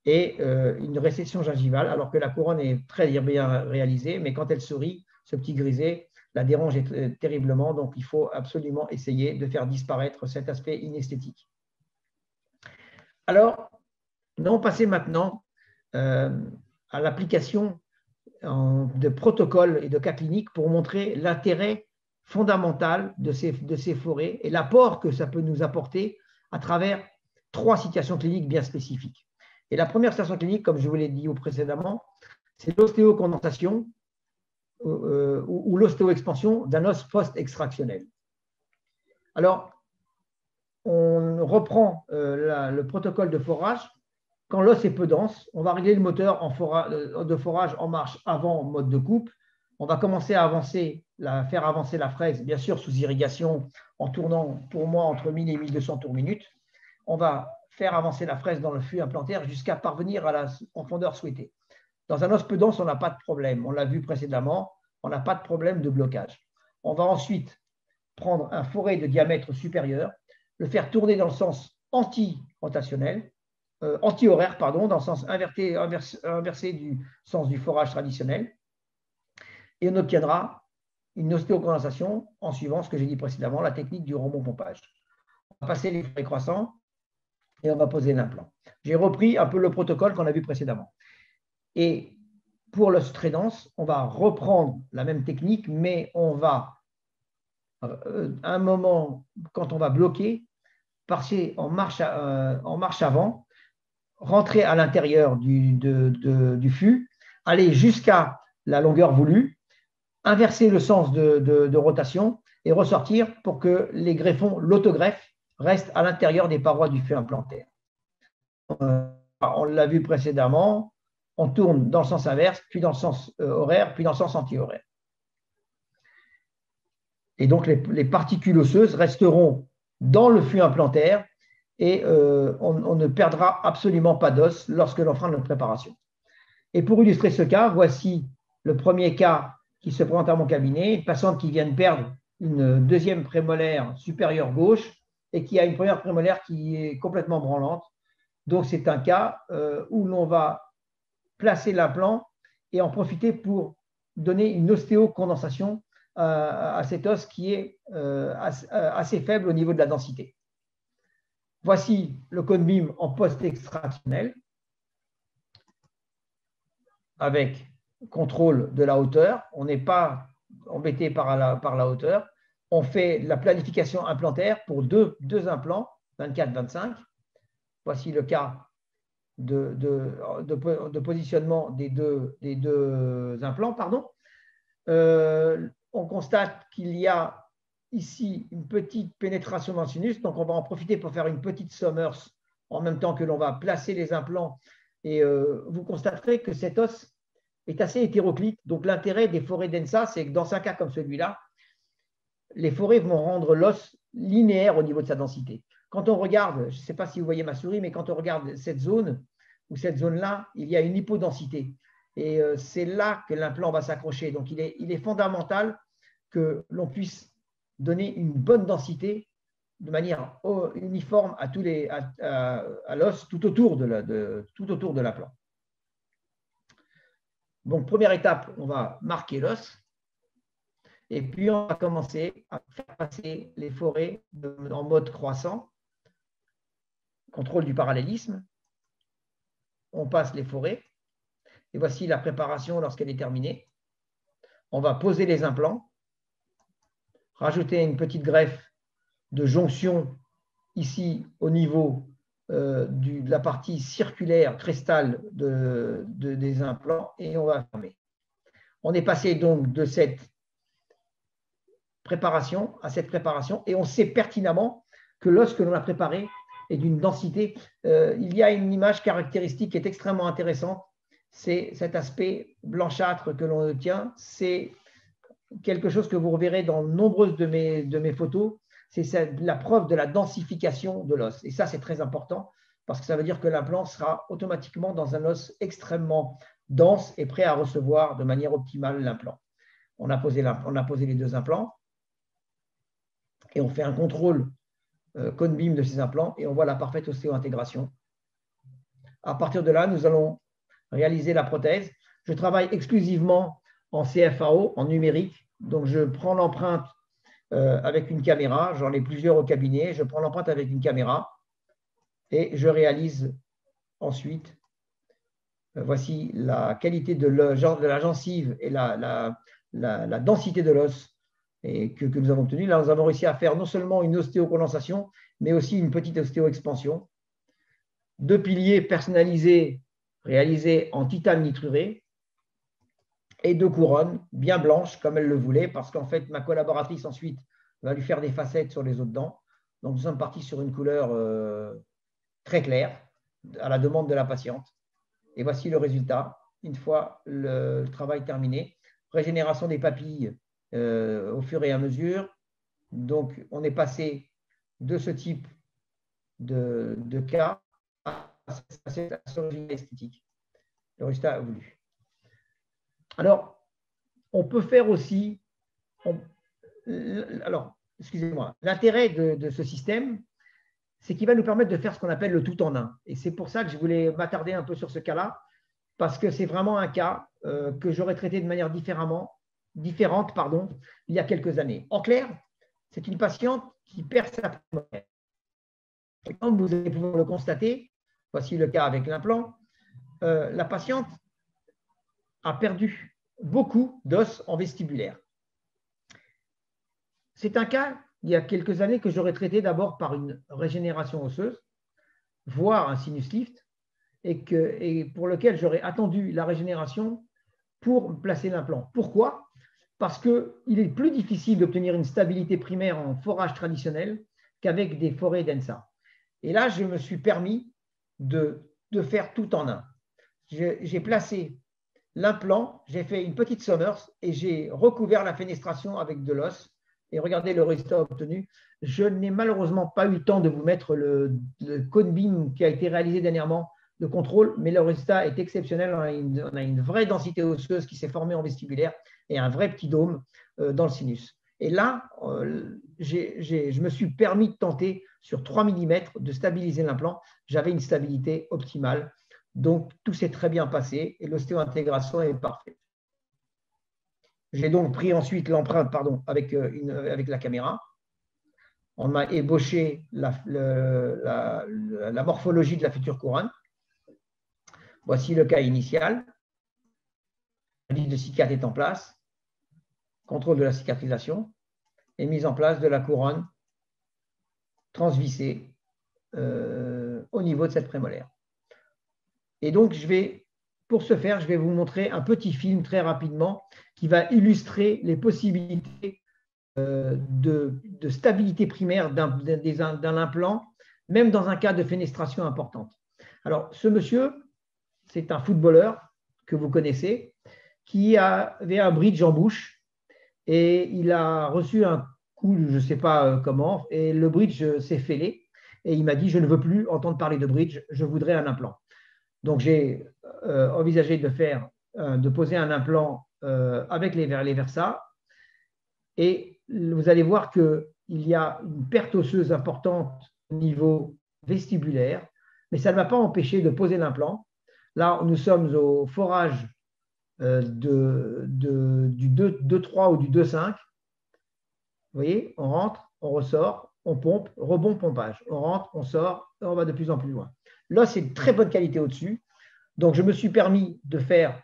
et une résection gingivale, alors que la couronne est très bien réalisée, mais quand elle sourit, ce petit grisé la dérange terriblement, donc il faut absolument essayer de faire disparaître cet aspect inesthétique. Alors, nous allons passer maintenant à l'application de protocoles et de cas cliniques pour montrer l'intérêt fondamental de ces forêts et l'apport que ça peut nous apporter à travers 3 situations cliniques bien spécifiques. Et la première situation clinique, comme je vous l'ai dit précédemment, c'est l'ostéocondensation ou l'ostéoexpansion d'un os post-extractionnel. Alors, on reprend le protocole de forage. Quand l'os est peu dense, on va régler le moteur de forage en marche avant en mode de coupe. On va commencer à faire avancer la fraise, bien sûr sous irrigation, en tournant pour moi entre 1000 et 1200 tours minute. On va faire avancer la fraise dans le flux implantaire jusqu'à parvenir à la profondeur souhaitée. Dans un os peu dense, on n'a pas de problème. On l'a vu précédemment, on n'a pas de problème de blocage. On va ensuite prendre un forêt de diamètre supérieur, le faire tourner dans le sens anti-rotationnel, anti-horaire, pardon, dans le sens inversé du sens du forage traditionnel. Et on obtiendra une ostéocondensation en suivant ce que j'ai dit précédemment, la technique du rebond-pompage. On va passer les forêts croissants et on va poser l'implant. J'ai repris un peu le protocole qu'on a vu précédemment. Et pour l'os très dense, on va reprendre la même technique, mais on va, à un moment, quand on va bloquer, passer en marche avant, rentrer à l'intérieur du fût, aller jusqu'à la longueur voulue, inverser le sens de rotation et ressortir pour que les greffons, l'autogreffe, restent à l'intérieur des parois du fût implantaire. On l'a vu précédemment, on tourne dans le sens inverse, puis dans le sens horaire, puis dans le sens anti-horaire. Et donc, les particules osseuses resteront dans le fût implantaire et on ne perdra absolument pas d'os lorsque l'on fera notre préparation. Et pour illustrer ce cas, voici le premier cas qui se présente à mon cabinet, une patiente qui vient de perdre une deuxième prémolaire supérieure gauche et qui a une première prémolaire qui est complètement branlante. Donc, c'est un cas où l'on va placer l'implant et en profiter pour donner une ostéocondensation à cet os qui est assez faible au niveau de la densité. Voici le cone beam en post-extractionnel avec contrôle de la hauteur. On n'est pas embêté par la hauteur. On fait la planification implantaire pour deux implants, 24-25. Voici le cas de positionnement des deux implants. Pardon. On constate qu'il y a ici une petite pénétration dans le sinus, donc on va en profiter pour faire une petite Summers en même temps que l'on va placer les implants. Et vous constaterez que cet os est assez hétéroclite. Donc l'intérêt des forêts densa, c'est que dans un cas comme celui-là, les forêts vont rendre l'os linéaire au niveau de sa densité. Quand on regarde, je ne sais pas si vous voyez ma souris, mais quand on regarde cette zone ou cette zone-là, il y a une hypodensité. Et c'est là que l'implant va s'accrocher. Donc il est fondamental que l'on puisse donner une bonne densité de manière uniforme à l'os tout autour de l'implant. Donc, première étape, on va marquer l'os. Et puis, on va commencer à faire passer les forêts en mode croissant. Contrôle du parallélisme. On passe les forêts. Et voici la préparation lorsqu'elle est terminée. On va poser les implants. Rajouter une petite greffe de jonction ici au niveau de la partie circulaire cristal des implants et on va fermer. On est passé donc de cette préparation à cette préparation et on sait pertinemment que l'os que l'on a préparé est d'une densité. Il y a une image caractéristique qui est extrêmement intéressante, c'est cet aspect blanchâtre que l'on obtient. C'est quelque chose que vous reverrez dans nombreuses de mes photos. C'est la preuve de la densification de l'os. Et ça, c'est très important parce que ça veut dire que l'implant sera automatiquement dans un os extrêmement dense et prêt à recevoir de manière optimale l'implant. On a posé les deux implants et on fait un contrôle cone beam de ces implants et on voit la parfaite ostéo-intégration. À partir de là, nous allons réaliser la prothèse. Je travaille exclusivement en CFAO, en numérique. Donc, je prends l'empreinte avec une caméra. J'en ai plusieurs au cabinet. Je prends l'empreinte avec une caméra et je réalise ensuite. Voici la qualité de la gencive et la densité de l'os que nous avons obtenue. Là, nous avons réussi à faire non seulement une ostéocondensation, mais aussi une petite ostéo-expansion. 2 piliers personnalisés réalisés en titane nitruré et 2 couronnes bien blanches comme elle le voulait, parce qu'en fait, ma collaboratrice ensuite va lui faire des facettes sur les autres dents. Donc, nous sommes partis sur une couleur très claire à la demande de la patiente. Et voici le résultat, une fois le travail terminé. Régénération des papilles au fur et à mesure. Donc, on est passé de ce type de cas à cette chirurgie esthétique. Le résultat voulu. Alors, on peut faire aussi… alors, excusez-moi. L'intérêt de ce système, c'est qu'il va nous permettre de faire ce qu'on appelle le tout en un. Et c'est pour ça que je voulais m'attarder un peu sur ce cas-là, parce que c'est vraiment un cas que j'aurais traité de manière différente il y a quelques années. En clair, c'est une patiente qui perd sa prémolaire. Et comme vous allez pouvoir le constater, voici le cas avec l'implant, la patiente a perdu beaucoup d'os en vestibulaire. C'est un cas, il y a quelques années, que j'aurais traité d'abord par une régénération osseuse, voire un sinus lift, et pour lequel j'aurais attendu la régénération pour placer l'implant. Pourquoi? Parce qu'il est plus difficile d'obtenir une stabilité primaire en forage traditionnel qu'avec des forêts densa. Et là, je me suis permis de faire tout en un. J'ai placé l'implant, j'ai fait une petite Summers et j'ai recouvert la fenestration avec de l'os. Et regardez le résultat obtenu. Je n'ai malheureusement pas eu le temps de vous mettre le cone beam qui a été réalisé dernièrement de contrôle, mais le résultat est exceptionnel. On a une vraie densité osseuse qui s'est formée en vestibulaire et un vrai petit dôme dans le sinus. Et là, je me suis permis de tenter sur 3 mm de stabiliser l'implant. J'avais une stabilité optimale. Donc, tout s'est très bien passé et l'ostéo-intégration est parfaite. J'ai donc pris ensuite l'empreinte avec la caméra. On m'a ébauché la morphologie de la future couronne. Voici le cas initial. La vis de cicat est en place. Contrôle de la cicatrisation et mise en place de la couronne transvissée au niveau de cette prémolaire. Et donc, pour ce faire, je vais vous montrer un petit film très rapidement qui va illustrer les possibilités de stabilité primaire d'un implant, même dans un cas de fenestration importante. Alors, ce monsieur, c'est un footballeur que vous connaissez, qui avait un bridge en bouche et il a reçu un coup, je ne sais pas comment, et le bridge s'est fêlé et il m'a dit, je ne veux plus entendre parler de bridge, je voudrais un implant. Donc, j'ai envisagé de poser un implant avec les Versa et vous allez voir qu'il y a une perte osseuse importante au niveau vestibulaire, mais ça ne m'a pas empêché de poser l'implant. Là, nous sommes au forage du 2,3 ou du 2,5. Vous voyez, on rentre, on ressort, on pompe, rebond pompage. On rentre, on sort, et on va de plus en plus loin. Là, c'est de très bonne qualité au-dessus. Donc, je me suis permis de faire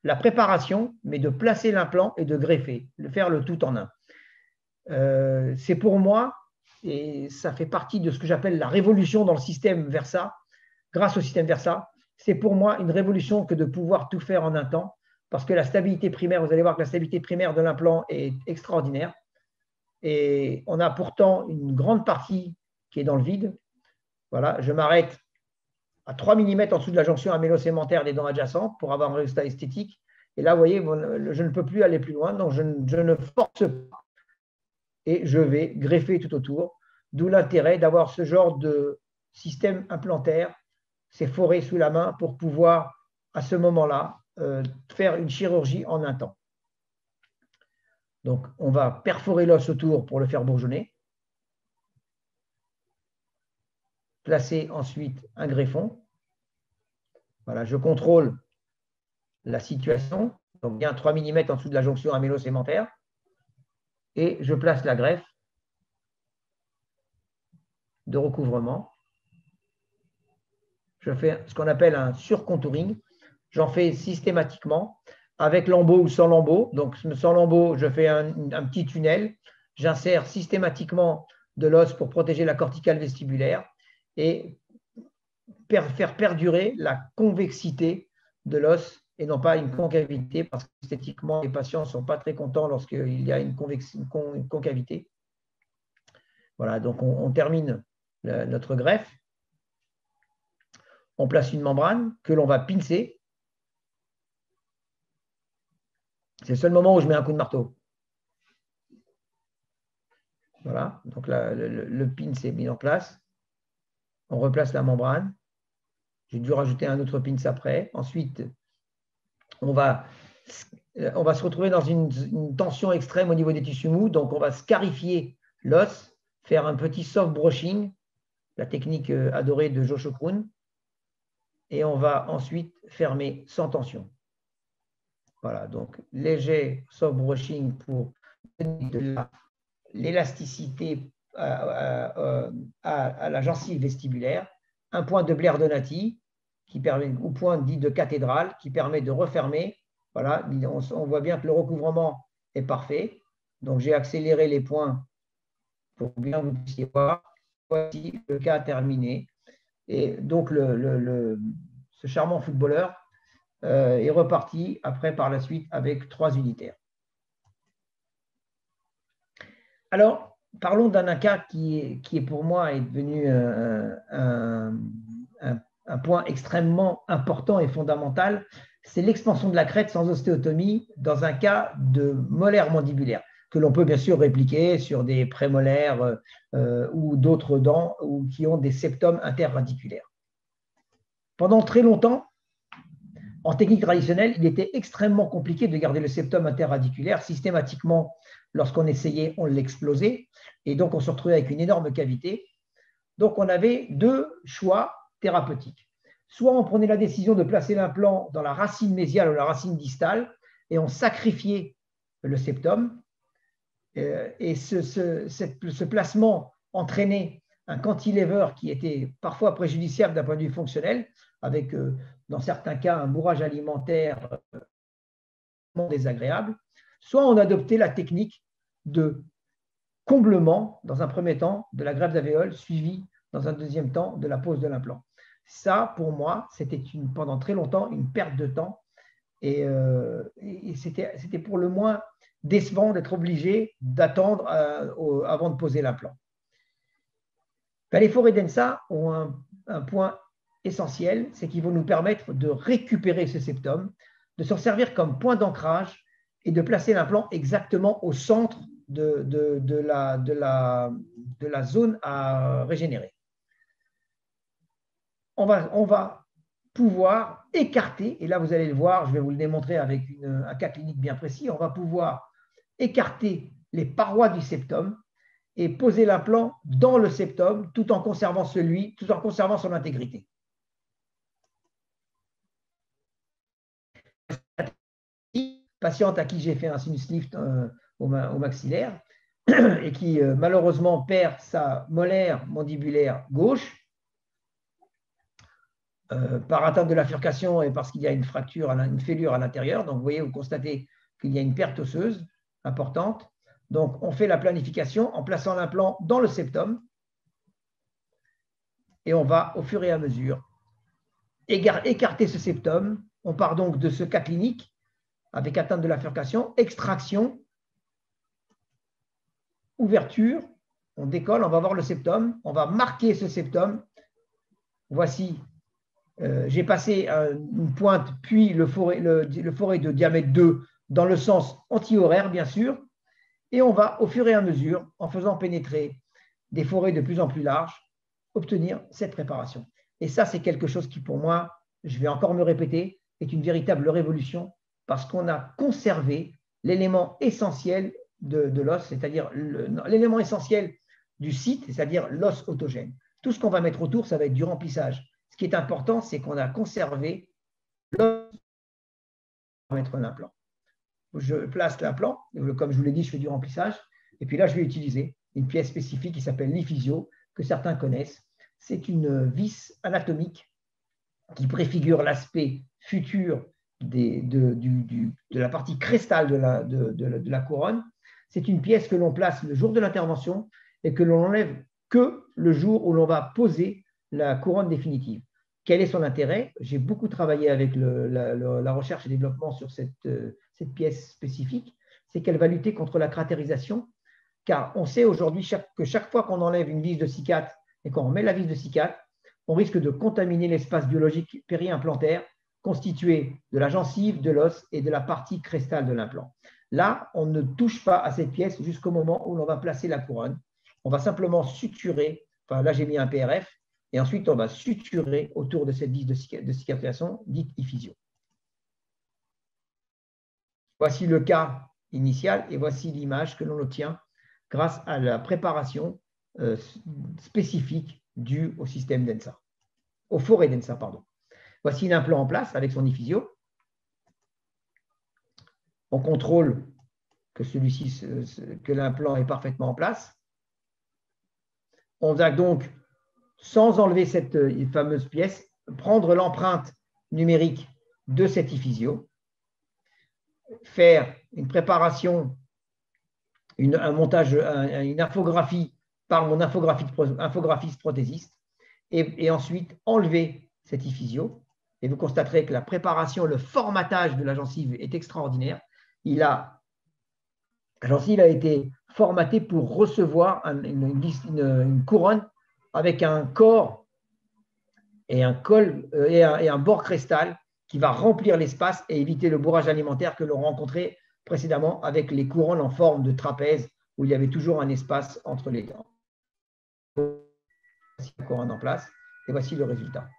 la préparation, mais de placer l'implant et de greffer, de faire le tout en un. C'est pour moi, et ça fait partie de ce que j'appelle la révolution dans le système Versa, grâce au système Versa, c'est pour moi une révolution que de pouvoir tout faire en un temps, parce que la stabilité primaire, vous allez voir que la stabilité primaire de l'implant est extraordinaire, et on a pourtant une grande partie qui est dans le vide. Voilà, je m'arrête à 3 mm en dessous de la jonction amélo-sémentaire des dents adjacentes pour avoir un résultat esthétique. Et là, vous voyez, je ne peux plus aller plus loin, donc je ne force pas et je vais greffer tout autour, d'où l'intérêt d'avoir ce genre de système implantaire, ces forêts sous la main pour pouvoir, à ce moment-là, faire une chirurgie en un temps. Donc, on va perforer l'os autour pour le faire bourgeonner. Placer ensuite un greffon. Voilà, je contrôle la situation, donc bien 3 mm en dessous de la jonction amélo-sémentaire, et je place la greffe de recouvrement. Je fais ce qu'on appelle un surcontouring. J'en fais systématiquement avec lambeau ou sans lambeau. Donc, sans lambeau, je fais un petit tunnel. J'insère systématiquement de l'os pour protéger la corticale vestibulaire et faire perdurer la convexité de l'os et non pas une concavité, parce qu'esthétiquement, les patients ne sont pas très contents lorsqu'il y a une concavité. Voilà, donc on termine notre greffe. On place une membrane que l'on va pincer. C'est le seul moment où je mets un coup de marteau. Voilà, donc là, le pince est mis en place. On replace la membrane. J'ai dû rajouter un autre pince après. Ensuite, on va se retrouver dans une tension extrême au niveau des tissus mous. Donc, on va scarifier l'os, faire un petit soft brushing, la technique adorée de Joe Chokroun. Et on va ensuite fermer sans tension. Voilà, donc léger soft brushing pour donner de l'élasticité à la gencive vestibulaire, un point de Blair Donati, qui permet, ou point dit de cathédrale, qui permet de refermer. Voilà, on voit bien que le recouvrement est parfait. Donc, j'ai accéléré les points pour bien vous puissiez voir. Voici le cas terminé. Et donc, ce charmant footballeur est reparti après par la suite avec 3 unitaires. Alors, parlons d'un cas qui est pour moi est devenu un point extrêmement important et fondamental, c'est l'expansion de la crête sans ostéotomie dans un cas de molaire mandibulaire, que l'on peut bien sûr répliquer sur des prémolaires ou d'autres dents ou qui ont des septums interradiculaires. Pendant très longtemps, en technique traditionnelle, il était extrêmement compliqué de garder le septum interradiculaire. Systématiquement, lorsqu'on essayait, on l'explosait. Et donc, on se retrouvait avec une énorme cavité. Donc, on avait 2 choix thérapeutiques. Soit on prenait la décision de placer l'implant dans la racine mésiale ou la racine distale et on sacrifiait le septum. Et ce placement entraînait un cantilever qui était parfois préjudiciable d'un point de vue fonctionnel, avec, dans certains cas, un bourrage alimentaire désagréable. Soit on adoptait la technique de comblement, dans un premier temps, de la greffe d'alvéole, suivie, dans un deuxième temps, de la pose de l'implant. Ça, pour moi, c'était pendant très longtemps une perte de temps. Et c'était pour le moins décevant d'être obligé d'attendre avant de poser l'implant. Ben, les forêts d'ENSA ont un point essentiel, c'est qu'ils vont nous permettre de récupérer ce septum, de s'en servir comme point d'ancrage et de placer l'implant exactement au centre de la zone à régénérer. On va pouvoir écarter, et là vous allez le voir, je vais vous le démontrer avec un cas clinique bien précis, on va pouvoir écarter les parois du septum et poser l'implant dans le septum tout en conservant son intégrité. Patiente à qui j'ai fait un sinus lift au maxillaire et qui malheureusement perd sa molaire mandibulaire gauche par atteinte de la bifurcation et parce qu'il y a une fracture, une fêlure à l'intérieur. Donc, vous voyez, vous constatez qu'il y a une perte osseuse importante. Donc, on fait la planification en plaçant l'implant dans le septum et on va, au fur et à mesure, écarter ce septum. On part donc de ce cas clinique avec atteinte de la bifurcation, extraction, ouverture, on décolle, on va voir le septum, on va marquer ce septum. Voici. J'ai passé une pointe, puis le forêt de diamètre 2 dans le sens anti-horaire, bien sûr. Et on va, au fur et à mesure, en faisant pénétrer des forêts de plus en plus larges, obtenir cette préparation. Et ça, c'est quelque chose qui, pour moi, je vais encore me répéter, est une véritable révolution parce qu'on a conservé l'élément essentiel de l'os, c'est-à-dire l'élément essentiel du site, c'est-à-dire l'os autogène. Tout ce qu'on va mettre autour, ça va être du remplissage. Ce qui est important, c'est qu'on a conservé l'os pour mettre l'implant. Je place l'implant, comme je vous l'ai dit, je fais du remplissage, et puis là, je vais utiliser une pièce spécifique qui s'appelle l'Ifysio, que certains connaissent. C'est une vis anatomique qui préfigure l'aspect futur de la partie crestale de la couronne. C'est une pièce que l'on place le jour de l'intervention et que l'on enlève que le jour où l'on va poser la couronne définitive. Quel est son intérêt? J'ai beaucoup travaillé avec la recherche et développement sur cette pièce spécifique. C'est qu'elle va lutter contre la cratérisation, car on sait aujourd'hui que chaque fois qu'on enlève une vis de C4 et qu'on remet la vis de C4, on risque de contaminer l'espace biologique périimplantaire constitué de la gencive, de l'os et de la partie crestale de l'implant. Là, on ne touche pas à cette pièce jusqu'au moment où l'on va placer la couronne. On va simplement suturer, enfin là j'ai mis un PRF, et ensuite on va suturer autour de cette vis de cicatrisation dite Ifysio. Voici le cas initial et voici l'image que l'on obtient grâce à la préparation spécifique due au système d'ENSA, aux forêts d'ENSA, pardon. Voici l'implant en place avec son Ifysio. On contrôle que que l'implant est parfaitement en place. On va donc, sans enlever cette fameuse pièce, prendre l'empreinte numérique de cet Ifysio, faire une préparation, un montage, une infographie par mon infographiste prothésiste, et ensuite enlever cet Ifysio. Et vous constaterez que la préparation, le formatage de la gencive est extraordinaire. La gencive a été formatée pour recevoir une couronne avec un corps et un col et un bord crestal qui va remplir l'espace et éviter le bourrage alimentaire que l'on rencontrait précédemment avec les couronnes en forme de trapèze où il y avait toujours un espace entre les dents. Voici la couronne en place et voici le résultat.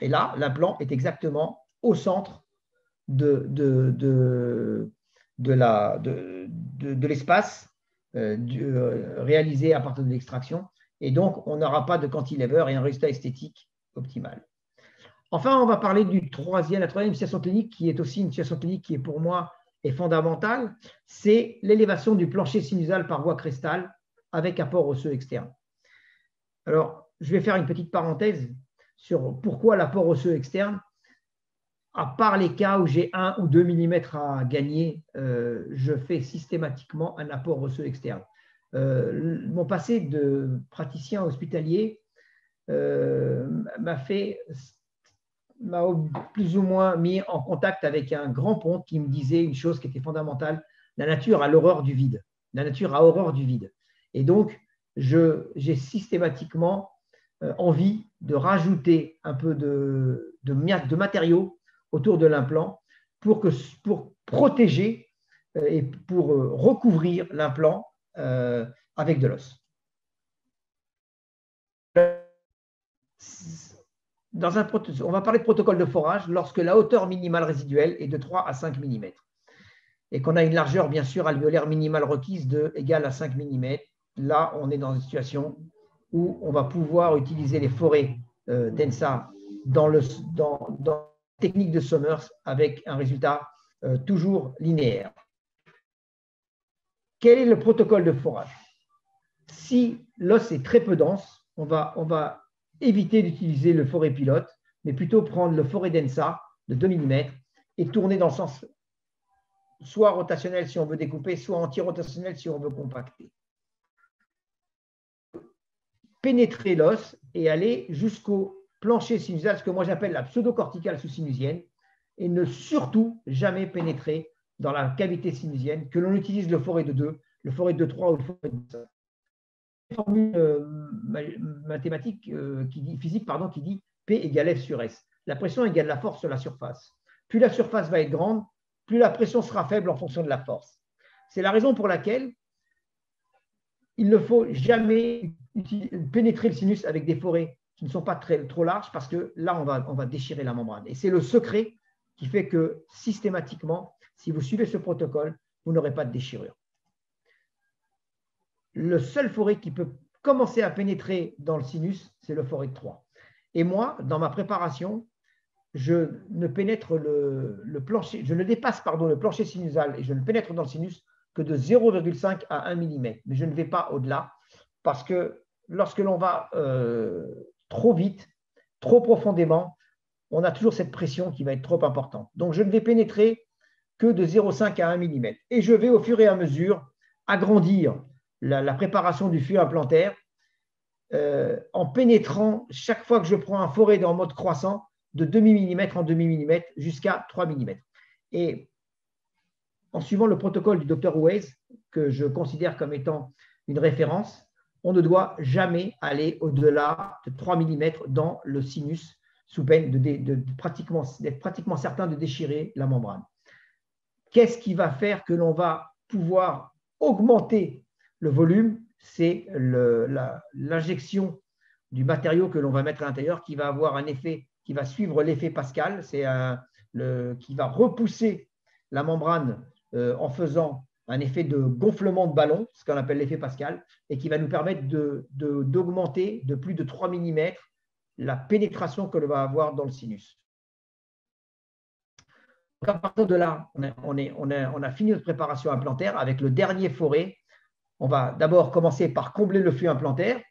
Et là, l'implant est exactement au centre de l'espace réalisé à partir de l'extraction. Et donc, on n'aura pas de cantilever et un résultat esthétique optimal. Enfin, on va parler la troisième situation clinique, qui est aussi une situation clinique qui est pour moi est fondamentale, c'est l'élévation du plancher sinusal par voie crestale avec apport osseux externe. Alors, je vais faire une petite parenthèse sur pourquoi l'apport osseux externe. À part les cas où j'ai 1 ou 2 mm à gagner, je fais systématiquement un apport osseux externe. Mon passé de praticien hospitalier m'a plus ou moins mis en contact avec un grand ponte qui me disait une chose qui était fondamentale: la nature a l'horreur du vide. La nature a horreur du vide. Et donc, j'ai systématiquement envie de rajouter un peu de matériaux autour de l'implant pour protéger et pour recouvrir l'implant avec de l'os. On va parler de protocole de forage lorsque la hauteur minimale résiduelle est de 3 à 5 mm et qu'on a une largeur, bien sûr, alvéolaire minimale requise égale à 5 mm. Là, on est dans une situation où on va pouvoir utiliser les forêts DENSA dans la technique de Summers avec un résultat toujours linéaire. Quel est le protocole de forage? Si l'os est très peu dense, on va éviter d'utiliser le forêt pilote, mais plutôt prendre le forêt DENSA de 2 mm et tourner dans le sens soit rotationnel si on veut découper, soit anti-rotationnel si on veut compacter. Pénétrer l'os et aller jusqu'au plancher sinusal, ce que moi j'appelle la pseudocorticale sous-sinusienne, et ne surtout jamais pénétrer dans la cavité sinusienne, que l'on utilise le forêt de 2, le forêt de 3 ou le forêt de 5. Une formule mathématique, physique, qui dit P égale F sur S. La pression égale la force sur la surface. Plus la surface va être grande, plus la pression sera faible en fonction de la force. C'est la raison pour laquelle il ne faut jamais pénétrer le sinus avec des forêts qui ne sont pas trop larges, parce que là, on va déchirer la membrane. Et c'est le secret qui fait que systématiquement, si vous suivez ce protocole, vous n'aurez pas de déchirure. Le seul forêt qui peut commencer à pénétrer dans le sinus, c'est le forêt de 3. Et moi, dans ma préparation, je ne pénètre le plancher, je ne dépasse le plancher sinusal et je ne pénètre dans le sinus que de 0,5 à 1 mm. Mais je ne vais pas au-delà, parce que lorsque l'on va trop vite, trop profondément, on a toujours cette pression qui va être trop importante. Donc, je ne vais pénétrer que de 0,5 à 1 mm. Et je vais, au fur et à mesure, agrandir la préparation du fût implantaire en pénétrant, chaque fois que je prends un forêt en mode croissant, de demi-millimètre en demi-millimètre jusqu'à 3 mm. Et en suivant le protocole du Dr Weiss, que je considère comme étant une référence, on ne doit jamais aller au-delà de 3 mm dans le sinus, sous peine d'être pratiquement certain de déchirer la membrane. Qu'est-ce qui va faire que l'on va pouvoir augmenter le volume? C'est l'injection du matériau que l'on va mettre à l'intérieur, qui va avoir un effet qui va suivre l'effet Pascal, qui va repousser la membrane en faisant un effet de gonflement de ballon, ce qu'on appelle l'effet Pascal, et qui va nous permettre d'augmenter de plus de 3 mm la pénétration que l'on va avoir dans le sinus. Donc à partir de là, on a fini notre préparation implantaire avec le dernier forêt. On va d'abord commencer par combler le fût implantaire,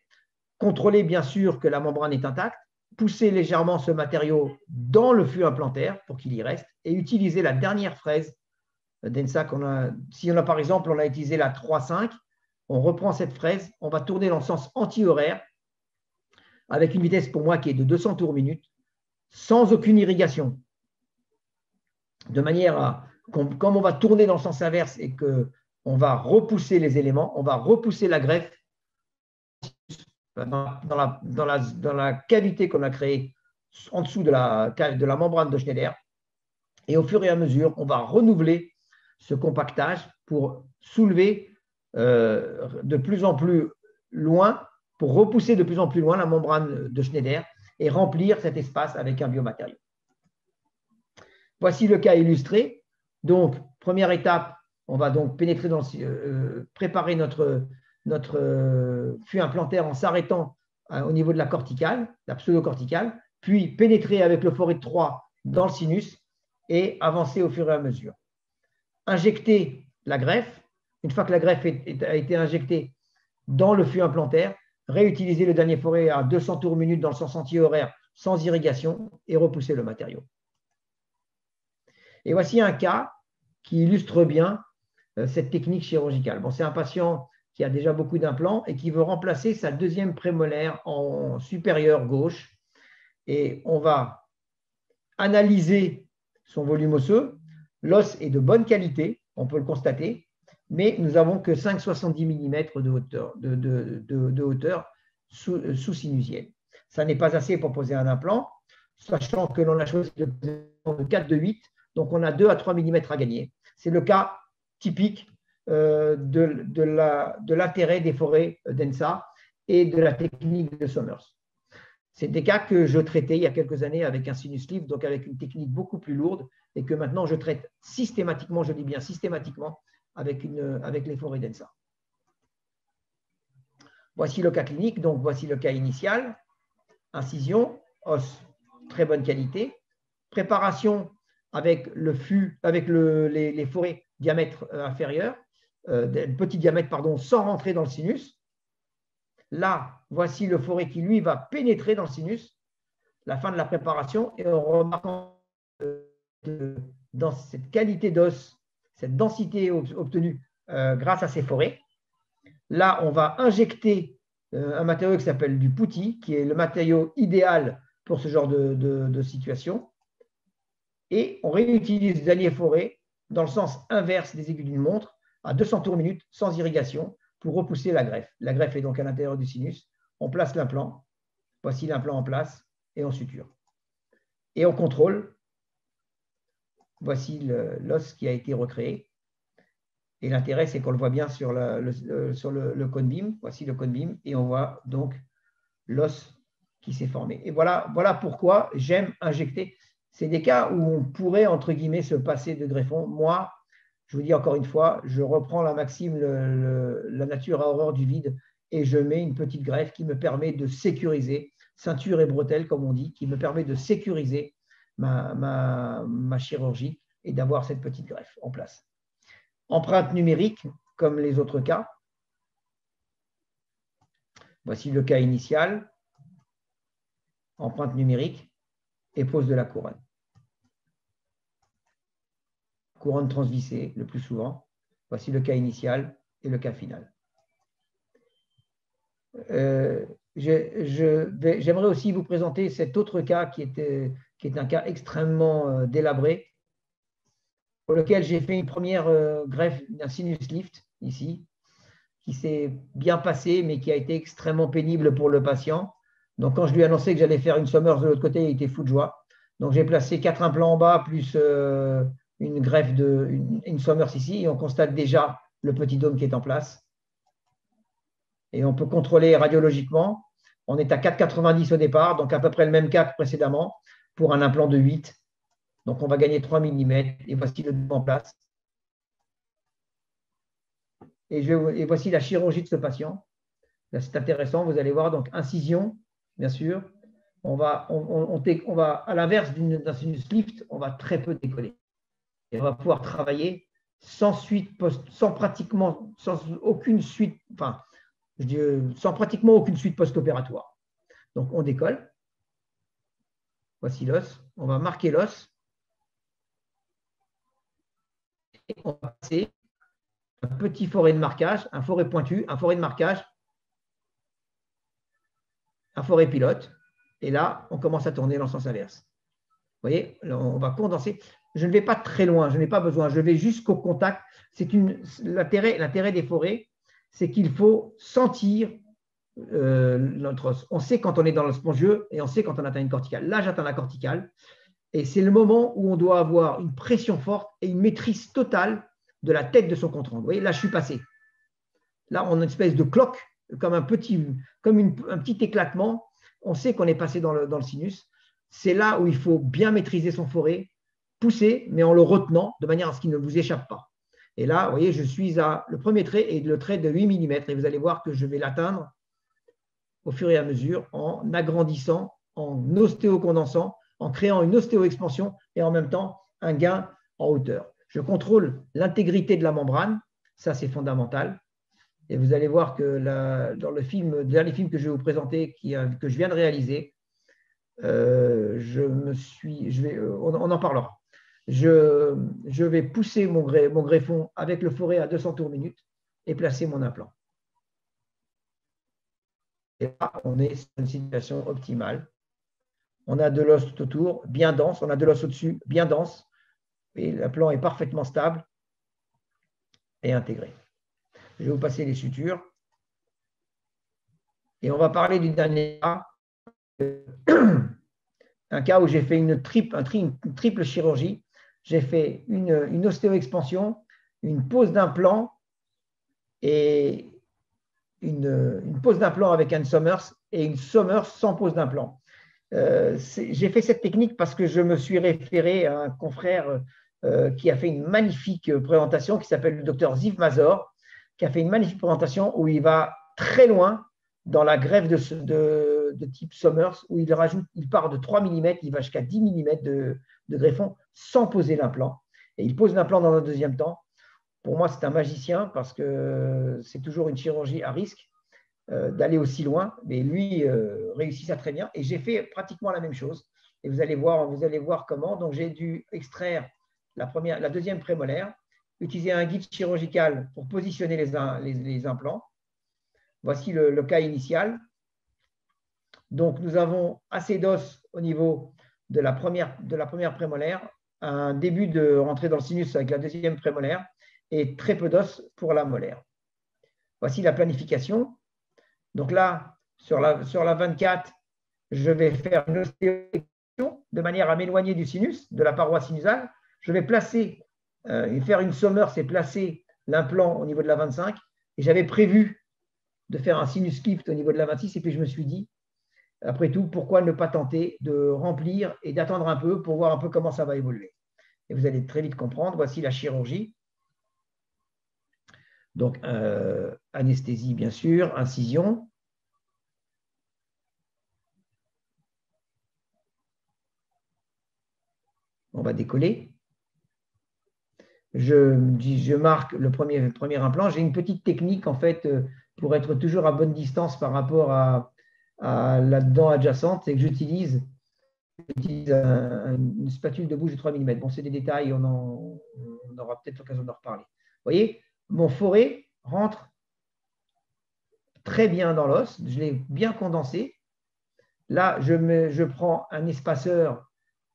contrôler bien sûr que la membrane est intacte, pousser légèrement ce matériau dans le fût implantaire pour qu'il y reste et utiliser la dernière fraise DENSA qu'on a. Si on a par exemple, on a utilisé la 3,5, on reprend cette fraise, on va tourner dans le sens anti-horaire avec une vitesse pour moi qui est de 200 tours minute, sans aucune irrigation. De manière à, comme on va tourner dans le sens inverse et qu'on va repousser les éléments, on va repousser la greffe dans la cavité qu'on a créée en dessous de la membrane de Schneider. Et au fur et à mesure, on va renouveler ce compactage pour soulever de plus en plus loin, pour repousser de plus en plus loin la membrane de Schneider et remplir cet espace avec un biomatériau. Voici le cas illustré. Donc, première étape, on va donc pénétrer préparer notre fût implantaire en s'arrêtant au niveau de la corticale, la pseudocorticale, puis pénétrer avec le forêt de 3 dans le sinus et avancer au fur et à mesure. Injecter la greffe. Une fois que la greffe a été injectée dans le fût implantaire, réutiliser le dernier forêt à 200 tours minute dans le sens anti-horaire sans irrigation et repousser le matériau. Et voici un cas qui illustre bien cette technique chirurgicale. Bon, c'est un patient qui a déjà beaucoup d'implants et qui veut remplacer sa deuxième prémolaire en supérieur gauche. Et on va analyser son volume osseux. L'os est de bonne qualité, on peut le constater, mais nous n'avons que 5,70 mm de hauteur sous-sinusienne. Ça n'est pas assez pour poser un implant, sachant que l'on a choisi de poser de 4 de 8, donc on a 2 à 3 mm à gagner. C'est le cas typique de l'intérêt des forêts Densa et de la technique de Somers. C'est des cas que je traitais il y a quelques années avec un sinus lift, donc avec une technique beaucoup plus lourde, et que maintenant je traite systématiquement, je dis bien systématiquement, avec les forêts Densa. Voici le cas clinique, donc voici le cas initial. Incision, os, très bonne qualité. Préparation avec le fût, avec les forêts diamètre inférieur, petit diamètre, pardon, sans rentrer dans le sinus. Là, voici le forêt qui, lui, va pénétrer dans le sinus, la fin de la préparation, et on remarque dans cette qualité d'os, cette densité obtenue grâce à ces forêts. Là, on va injecter un matériau qui s'appelle du putty, qui est le matériau idéal pour ce genre de situation. Et on réutilise les alliés forêts dans le sens inverse des aiguilles d'une montre, à 200 tours minute, sans irrigation, pour repousser la greffe. La greffe est donc à l'intérieur du sinus. On place l'implant. Voici l'implant en place et on suture. Et on contrôle. Voici l'os qui a été recréé. Et l'intérêt, c'est qu'on le voit bien sur le cone beam. Voici le cone beam. Et on voit donc l'os qui s'est formé. Et voilà pourquoi j'aime injecter. C'est des cas où on pourrait, entre guillemets, se passer de greffon. Moi, je vous dis encore une fois, je reprends la maxime, la nature a horreur du vide, et je mets une petite greffe qui me permet de sécuriser, ceinture et bretelle, comme on dit, qui me permet de sécuriser ma chirurgie et d'avoir cette petite greffe en place. Empreinte numérique, comme les autres cas. Voici le cas initial. Empreinte numérique et pose de la couronne. Couronne transvissée le plus souvent. Voici le cas initial et le cas final. J'aimerais aussi vous présenter cet autre cas qui est un cas extrêmement délabré, pour lequel j'ai fait une première greffe d'un sinus lift ici, qui s'est bien passé, mais qui a été extrêmement pénible pour le patient. Donc, quand je lui ai annoncé que j'allais faire une Somers de l'autre côté, il était fou de joie. Donc, j'ai placé 4 implants en bas, plus une greffe une Somers ici, et on constate déjà le petit dôme qui est en place. Et on peut contrôler radiologiquement. On est à 4,90 au départ, donc à peu près le même cas que précédemment, pour un implant de 8. Donc, on va gagner 3 mm, et voici le dôme en place. Et voici la chirurgie de ce patient. Là, c'est intéressant, vous allez voir, donc incision, bien sûr. On va à l'inverse d'un sinus lift, on va très peu décoller. Et on va pouvoir travailler sans aucune suite post-opératoire. Donc, on décolle. Voici l'os. On va marquer l'os. Et on va passer un petit forêt de marquage, un forêt pointu, un forêt de marquage, un forêt pilote. Et là, on commence à tourner dans le sens inverse. Vous voyez, on va condenser. Je ne vais pas très loin, je n'ai pas besoin, je vais jusqu'au contact. L'intérêt des forêts, c'est qu'il faut sentir notre os. On sait quand on est dans le spongieux et on sait quand on atteint une corticale. Là, j'atteins la corticale et c'est le moment où on doit avoir une pression forte et une maîtrise totale de la tête de son compte-rendu. Vous voyez, là, je suis passé. Là, on a une espèce de cloque, comme un petit éclatement. On sait qu'on est passé dans le sinus. C'est là où il faut bien maîtriser son forêt, pousser, mais en le retenant, de manière à ce qu'il ne vous échappe pas. Et là, vous voyez, je suis à le premier trait et le trait de 8 mm. Et vous allez voir que je vais l'atteindre au fur et à mesure en agrandissant, en ostéocondensant, en créant une ostéo-expansion et en même temps un gain en hauteur. Je contrôle l'intégrité de la membrane, ça c'est fondamental. Et vous allez voir que dans le dernier film que je vais vous présenter, que je viens de réaliser, on en parlera. Je vais pousser mon greffon avec le forêt à 200 tours minute et placer mon implant. Et là, on est sur une situation optimale. On a de l'os tout autour, bien dense. On a de l'os au-dessus, bien dense. Et l'implant est parfaitement stable et intégré. Je vais vous passer les sutures. Et on va parler du dernier cas. Un cas où j'ai fait une triple chirurgie. J'ai fait une ostéo-expansion, une pose d'implant et une pose d'implant avec Anne Somers et une Somers sans pose d'implant. J'ai fait cette technique parce que je me suis référé à un confrère qui a fait une magnifique présentation qui s'appelle le docteur Ziv Mazor, qui a fait une magnifique présentation où il va très loin dans la greffe de type Somers, où il part de 3 mm, il va jusqu'à 10 mm de greffon sans poser l'implant. Et il pose l'implant dans un deuxième temps. Pour moi, c'est un magicien parce que c'est toujours une chirurgie à risque d'aller aussi loin, mais lui réussit ça très bien. Et j'ai fait pratiquement la même chose. Et vous allez voir comment. Donc, j'ai dû extraire la deuxième prémolaire, utiliser un guide chirurgical pour positionner les implants. Voici le cas initial. Donc, nous avons assez d'os au niveau de la première prémolaire, un début de rentrée dans le sinus avec la deuxième prémolaire et très peu d'os pour la molaire. Voici la planification. Donc là, sur la 24, je vais faire une ostéoexpansion de manière à m'éloigner du sinus, de la paroi sinusale. Je vais faire une Somers et placer l'implant au niveau de la 25. Et j'avais prévu de faire un sinus lift au niveau de la 26. Et puis je me suis dit, après tout, pourquoi ne pas tenter de remplir et d'attendre un peu pour voir un peu comment ça va évoluer. Et vous allez très vite comprendre. Voici la chirurgie. Donc, anesthésie, bien sûr, incision. On va décoller. Je marque le premier implant. J'ai une petite technique, en fait, pour être toujours à bonne distance par rapport à la dent adjacente, c'est que j'utilise une spatule de bouche de 3 mm. Bon, c'est des détails, on aura peut-être l'occasion d'en reparler. Vous voyez, mon forêt rentre très bien dans l'os. Je l'ai bien condensé. Là, je prends un espaceur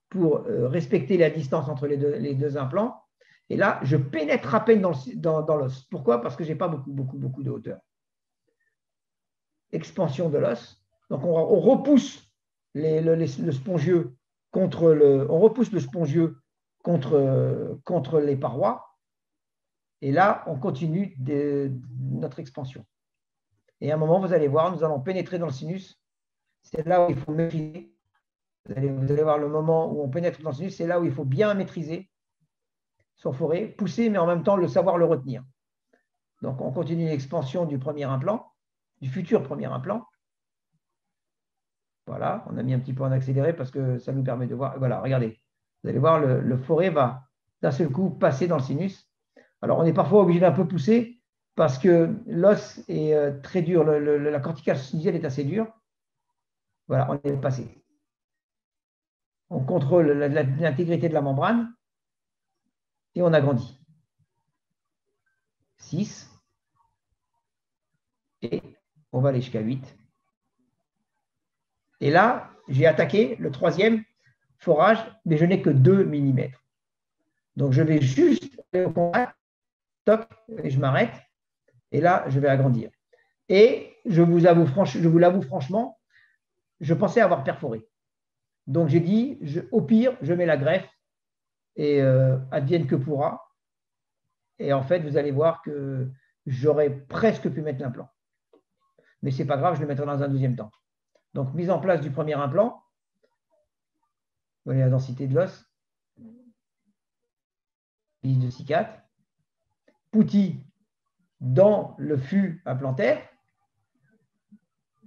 pour respecter la distance entre les deux implants. Et là, je pénètre à peine dans l'os. Pourquoi? Parce que je n'ai pas beaucoup de hauteur. Expansion de l'os. Donc, on repousse le spongieux contre les parois. Et là, on continue notre expansion. Et à un moment, vous allez voir, nous allons pénétrer dans le sinus. C'est là où il faut maîtriser. Vous allez voir le moment où on pénètre dans le sinus, c'est là où il faut bien maîtriser son forêt, pousser, mais en même temps savoir le retenir. Donc, on continue l'expansion du premier implant, du futur premier implant. Voilà, on a mis un petit peu en accéléré parce que ça nous permet de voir. Voilà, regardez. Vous allez voir, le forêt va d'un seul coup passer dans le sinus. Alors, on est parfois obligé d'un peu pousser parce que l'os est très dur, la corticale sinusienne est assez dure. Voilà, on est passé. On contrôle l'intégrité de la membrane et on agrandit. 6. Et on va aller jusqu'à 8. Et là, j'ai attaqué le troisième forage, mais je n'ai que 2 mm. Donc, je vais juste aller au contact, toc, et je m'arrête. Et là, je vais agrandir. Et je vous l'avoue franchement, je pensais avoir perforé. Donc, j'ai dit, au pire, je mets la greffe et advienne que pourra. Et en fait, vous allez voir que j'aurais presque pu mettre l'implant. Mais ce n'est pas grave, je le mettrai dans un deuxième temps. Donc, mise en place du premier implant. Vous voyez la densité de l'os. Vis de C4. Poutis dans le fût implantaire.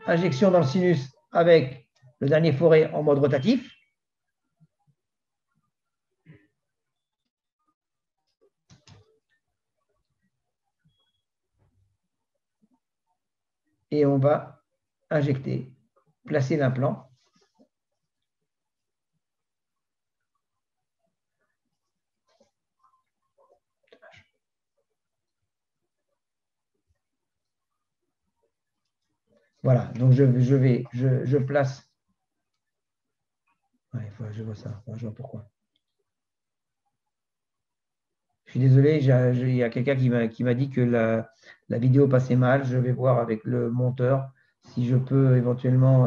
Injection dans le sinus avec le dernier forêt en mode rotatif. Et on va injecter, placer l'implant. Voilà, donc je place. Ouais, je vois ça, je vois pourquoi. Je suis désolé, il y a quelqu'un qui m'a dit que la vidéo passait mal. Je vais voir avec le monteur si je peux éventuellement,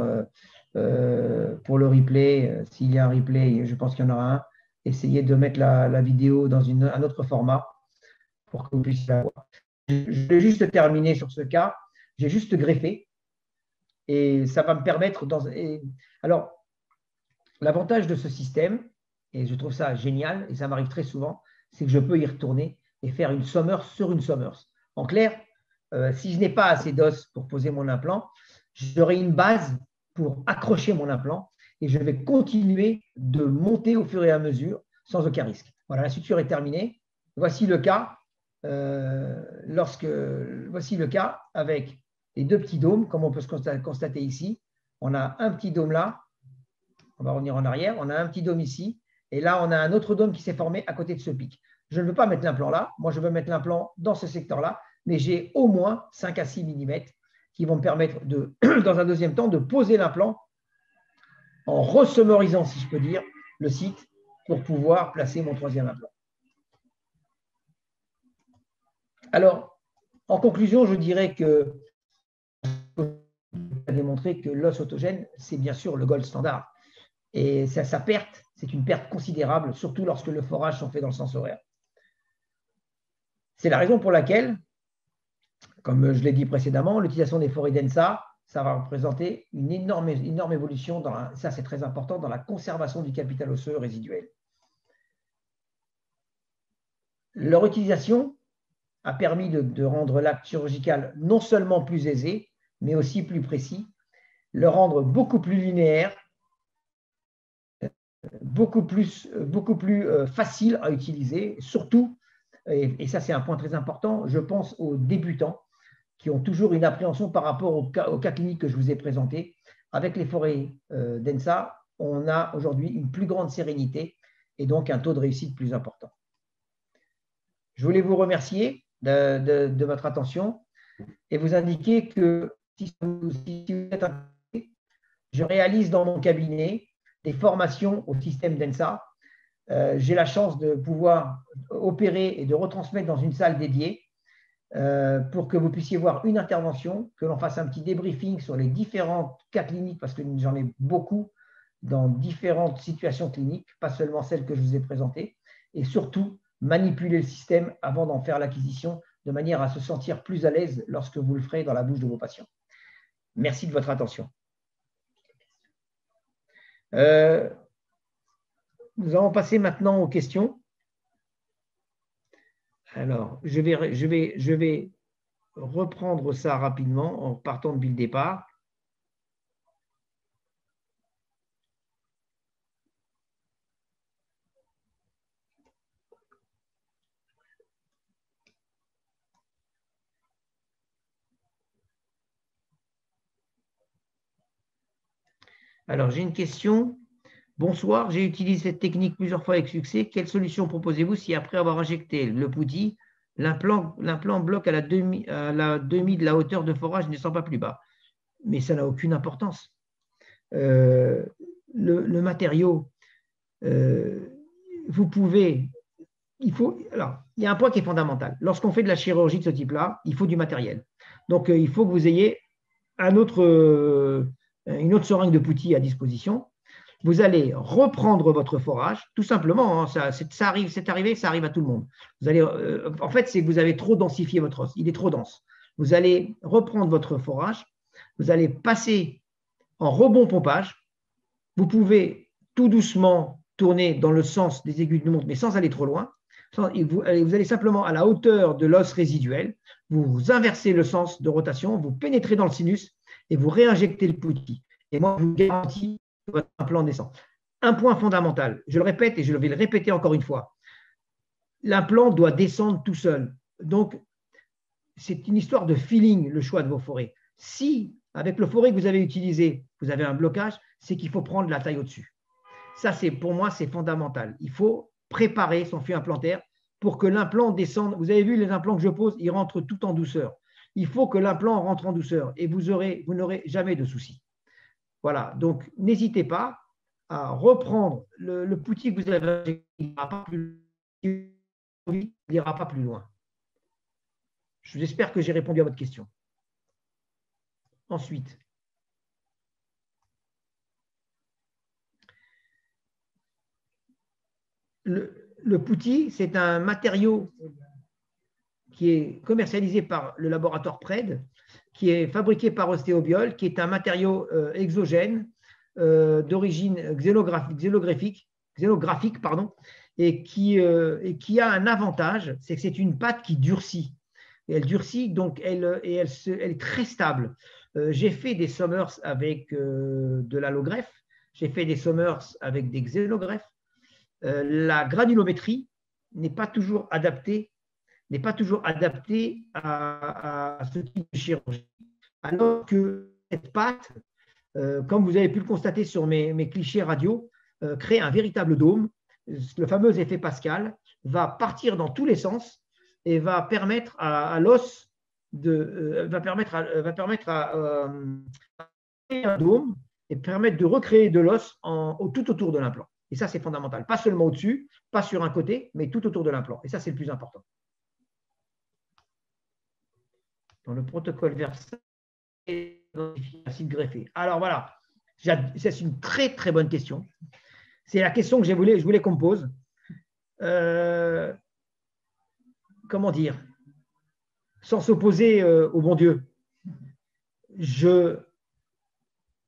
pour le replay, s'il y a un replay, je pense qu'il y en aura un, essayer de mettre la vidéo dans un autre format pour que vous puissiez la voir. Je vais juste terminer sur ce cas. J'ai juste greffé et ça va me permettre. Alors, l'avantage de ce système, et je trouve ça génial, et ça m'arrive très souvent, c'est que je peux y retourner et faire une Summers sur une Summers. En clair, si je n'ai pas assez d'os pour poser mon implant, j'aurai une base pour accrocher mon implant et je vais continuer de monter au fur et à mesure sans aucun risque. Voilà, la suture est terminée. Voici le cas, voici le cas avec les deux petits dômes, comme on peut se constater ici. On a un petit dôme là. On va revenir en arrière. On a un petit dôme ici. Et là, on a un autre dôme qui s'est formé à côté de ce pic. Je ne veux pas mettre l'implant là. Moi, je veux mettre l'implant dans ce secteur-là. Mais j'ai au moins 5 à 6 mm qui vont me permettre, dans un deuxième temps, de poser l'implant en resummerisant, si je peux dire, le site pour pouvoir placer mon troisième implant. Alors, en conclusion, je dirais que a démontré que l'os autogène, c'est bien sûr le gold standard. Et sa perte, c'est une perte considérable, surtout lorsque le forage sont faits dans le sens horaire. C'est la raison pour laquelle, comme je l'ai dit précédemment, l'utilisation des forêts DENSA, ça va représenter une énorme évolution, ça c'est très important, dans la conservation du capital osseux résiduel. Leur utilisation a permis de rendre l'acte chirurgical non seulement plus aisé, mais aussi plus précis, le rendre beaucoup plus linéaire, beaucoup plus facile à utiliser, surtout, et ça c'est un point très important, je pense aux débutants qui ont toujours une appréhension par rapport au cas clinique que je vous ai présenté. Avec les forêts DENSA, on a aujourd'hui une plus grande sérénité et donc un taux de réussite plus important. Je voulais vous remercier de votre attention et vous indiquer que si vous êtes intéressé, je réalise dans mon cabinet des formations au système DENSA. J'ai la chance de pouvoir opérer et de retransmettre dans une salle dédiée pour que vous puissiez voir une intervention, que l'on fasse un petit débriefing sur les différents cas cliniques, parce que j'en ai beaucoup dans différentes situations cliniques, pas seulement celles que je vous ai présentées, et surtout manipuler le système avant d'en faire l'acquisition, de manière à se sentir plus à l'aise lorsque vous le ferez dans la bouche de vos patients. Merci de votre attention. Nous allons passer maintenant aux questions. Alors, je vais reprendre ça rapidement en partant depuis le départ. Alors, j'ai une question. Bonsoir, j'ai utilisé cette technique plusieurs fois avec succès. Quelle solution proposez-vous si après avoir injecté le POUTI, l'implant bloque à la demi de la hauteur de forage ne descend pas plus bas? Mais ça n'a aucune importance. Le matériau, vous pouvez… Alors, il y a un point qui est fondamental. Lorsqu'on fait de la chirurgie de ce type-là, il faut du matériel. Donc, il faut que vous ayez une autre seringue de POUTI à disposition. Vous allez reprendre votre forage, tout simplement, hein, ça arrive à tout le monde. Vous allez, en fait, c'est que vous avez trop densifié votre os, il est trop dense. Vous allez reprendre votre forage, vous allez passer en rebond pompage. Vous pouvez tout doucement tourner dans le sens des aiguilles de montre, mais sans aller trop loin. Vous allez simplement à la hauteur de l'os résiduel, vous inversez le sens de rotation, vous pénétrez dans le sinus et vous réinjectez le POUTI. Et moi, je vous garantis que votre implant descend. Un point fondamental, je le répète et je vais le répéter encore une fois, l'implant doit descendre tout seul. Donc, c'est une histoire de feeling, le choix de vos forêts. Si, avec le forêt que vous avez utilisé, vous avez un blocage, c'est qu'il faut prendre la taille au-dessus. Ça, pour moi, c'est fondamental. Il faut préparer son fût implantaire pour que l'implant descende. Vous avez vu les implants que je pose, ils rentrent tout en douceur. il faut que l'implant rentre en douceur et vous n'aurez jamais de soucis. Voilà, donc n'hésitez pas à reprendre le poutis que vous avez, il n'ira pas plus loin. J'espère que j'ai répondu à votre question. Ensuite, le poutis, c'est un matériau qui est commercialisé par le laboratoire PRED, qui est fabriqué par Ostéobiol, qui est un matériau exogène d'origine xélographique, et qui a un avantage, c'est que c'est une pâte qui durcit. Et elle durcit, donc elle est très stable. J'ai fait des Somers avec de l'allogreffe, j'ai fait des Somers avec des xélogreffes. La granulométrie n'est pas toujours adaptée à ce type de chirurgie. Alors que cette pâte, comme vous avez pu le constater sur mes clichés radio, crée un véritable dôme. Le fameux effet Pascal va partir dans tous les sens et va permettre à l'os va permettre à créer un dôme et permettre de recréer de l'os tout autour de l'implant. Et ça, c'est fondamental. Pas seulement au-dessus, pas sur un côté, mais tout autour de l'implant. Et ça, c'est le plus important. Dans le protocole Versailles, acide greffé. Alors voilà, c'est une très très bonne question. C'est la question que je voulais qu'on me pose. Comment dire? Sans s'opposer au bon Dieu.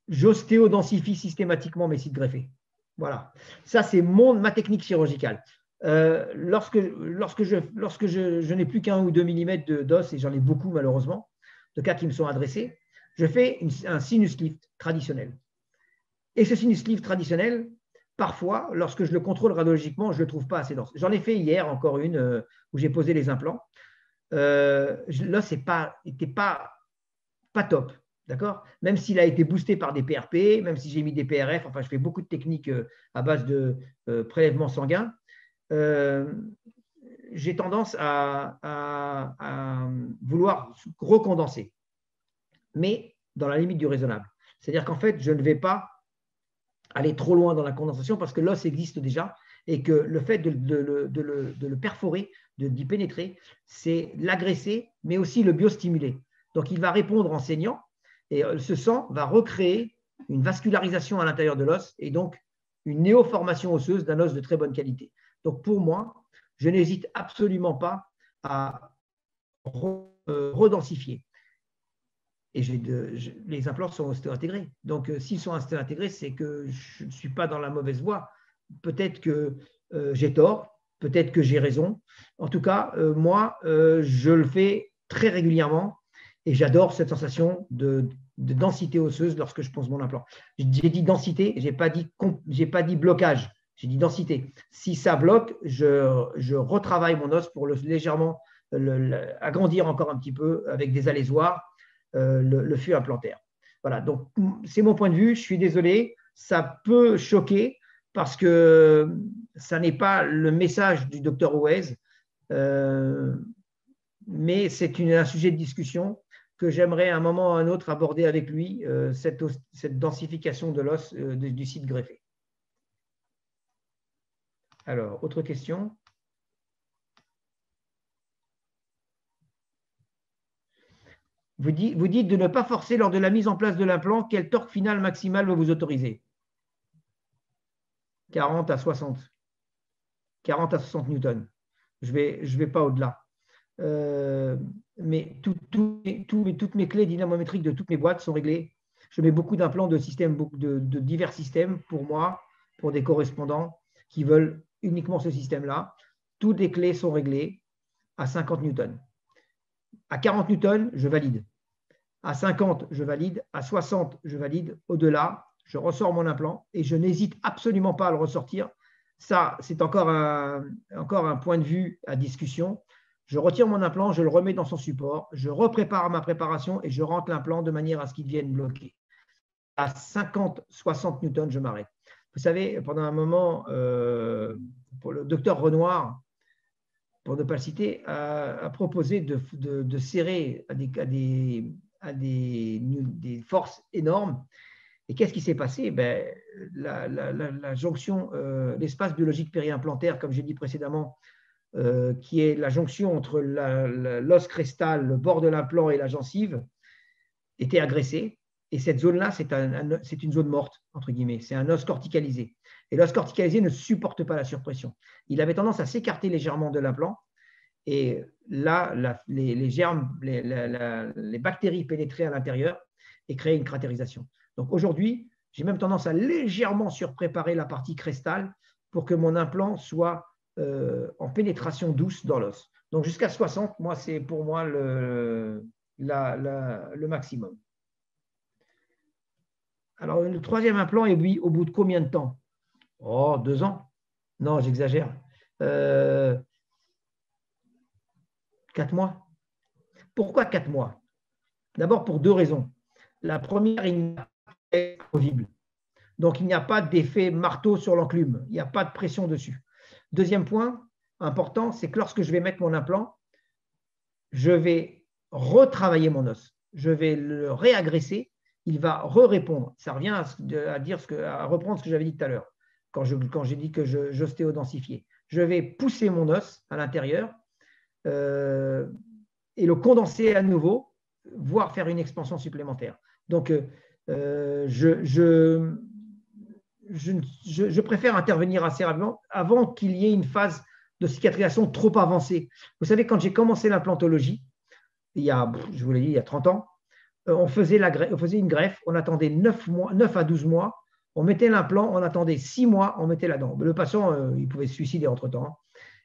J'ostéodensifie systématiquement mes sites greffés. Voilà. Ça, c'est ma technique chirurgicale. Lorsque je n'ai plus qu'1 ou 2 mm d'os, et j'en ai beaucoup malheureusement, de cas qui me sont adressés, je fais un sinus lift traditionnel. Et ce sinus lift traditionnel, parfois, lorsque je le contrôle radiologiquement, je ne le trouve pas assez dense. J'en ai fait hier encore une où j'ai posé les implants. L'os n'était pas top. D'accord? Même s'il a été boosté par des PRP, même si j'ai mis des PRF, enfin, je fais beaucoup de techniques à base de prélèvement sanguin. J'ai tendance à vouloir recondenser, mais dans la limite du raisonnable. C'est-à-dire qu'en fait, je ne vais pas aller trop loin dans la condensation parce que l'os existe déjà et que le fait de le perforer, d'y pénétrer, c'est l'agresser, mais aussi le biostimuler. Donc, il va répondre en saignant et ce sang va recréer une vascularisation à l'intérieur de l'os et donc une néoformation osseuse d'un os de très bonne qualité. Donc, pour moi, je n'hésite absolument pas à redensifier. Et les implants sont ostéo-intégrés. Donc, s'ils sont ostéo-intégrés, c'est que je ne suis pas dans la mauvaise voie. Peut-être que j'ai tort, peut-être que j'ai raison. En tout cas, moi, je le fais très régulièrement et j'adore cette sensation de densité osseuse lorsque je pose mon implant. J'ai dit densité, je n'ai pas dit blocage, j'ai dit densité. Si ça bloque, je retravaille mon os pour légèrement agrandir encore un petit peu avec des allésoirs. Le fût implantaire. Voilà, donc c'est mon point de vue. Je suis désolé, ça peut choquer parce que ça n'est pas le message du docteur Ouez, mais c'est un sujet de discussion que j'aimerais à un moment ou à un autre aborder avec lui, cette densification de l'os du site greffé. Alors, autre question? Vous dites de ne pas forcer lors de la mise en place de l'implant. Quel torque final maximal va vous autoriser? 40 à 60. 40 à 60 newtons. Je vais pas au-delà. Mais toutes mes clés dynamométriques de toutes mes boîtes sont réglées. Je mets beaucoup d'implants de divers systèmes pour moi, pour des correspondants qui veulent uniquement ce système-là. Toutes les clés sont réglées à 50 newtons. À 40 newtons, je valide. À 50, je valide. À 60, je valide. Au-delà, je ressors mon implant et je n'hésite absolument pas à le ressortir. Ça, c'est encore un point de vue à discussion. Je retire mon implant, je le remets dans son support, je reprépare ma préparation et je rentre l'implant de manière à ce qu'il vienne bloquer. À 50-60 newtons, je m'arrête. Vous savez, pendant un moment, pour le docteur Renoir, pour ne pas le citer, a proposé de serrer à des forces énormes. Et qu'est-ce qui s'est passé? La jonction, l'espace biologique périimplantaire, comme j'ai dit précédemment, qui est la jonction entre l'os crestal, le bord de l'implant et la gencive, était agressée. Et cette zone-là, c'est une zone morte, entre guillemets. C'est un os corticalisé. Et l'os corticalisé ne supporte pas la surpression. Il avait tendance à s'écarter légèrement de l'implant. Et là, les germes, les bactéries pénétraient à l'intérieur et créaient une cratérisation. Donc aujourd'hui, j'ai même tendance à légèrement surpréparer la partie crestale pour que mon implant soit en pénétration douce dans l'os. Donc jusqu'à 60, moi, c'est pour moi le maximum. Alors, le troisième implant est lui au bout de combien de temps? Oh, 2 ans. Non, j'exagère. 4 mois. Pourquoi 4 mois? D'abord pour 2 raisons. La première, il n'y a pas amovible. Donc, il n'y a pas d'effet marteau sur l'enclume. Il n'y a pas de pression dessus. Deuxième point important, c'est que lorsque je vais mettre mon implant, je vais retravailler mon os. Je vais le réagresser. Il va répondre. Ça revient à reprendre ce que j'avais dit tout à l'heure, quand j'ai dit que j'ostéodensifiais. Je vais pousser mon os à l'intérieur et le condenser à nouveau, voire faire une expansion supplémentaire. Donc, je préfère intervenir assez rapidement avant qu'il y ait une phase de cicatrisation trop avancée. Vous savez, quand j'ai commencé l'implantologie, je vous l'ai dit, il y a 30 ans, on faisait une greffe, on attendait 9 à 12 mois, on mettait l'implant, on attendait 6 mois, on mettait la dent. Le patient, il pouvait se suicider entre-temps.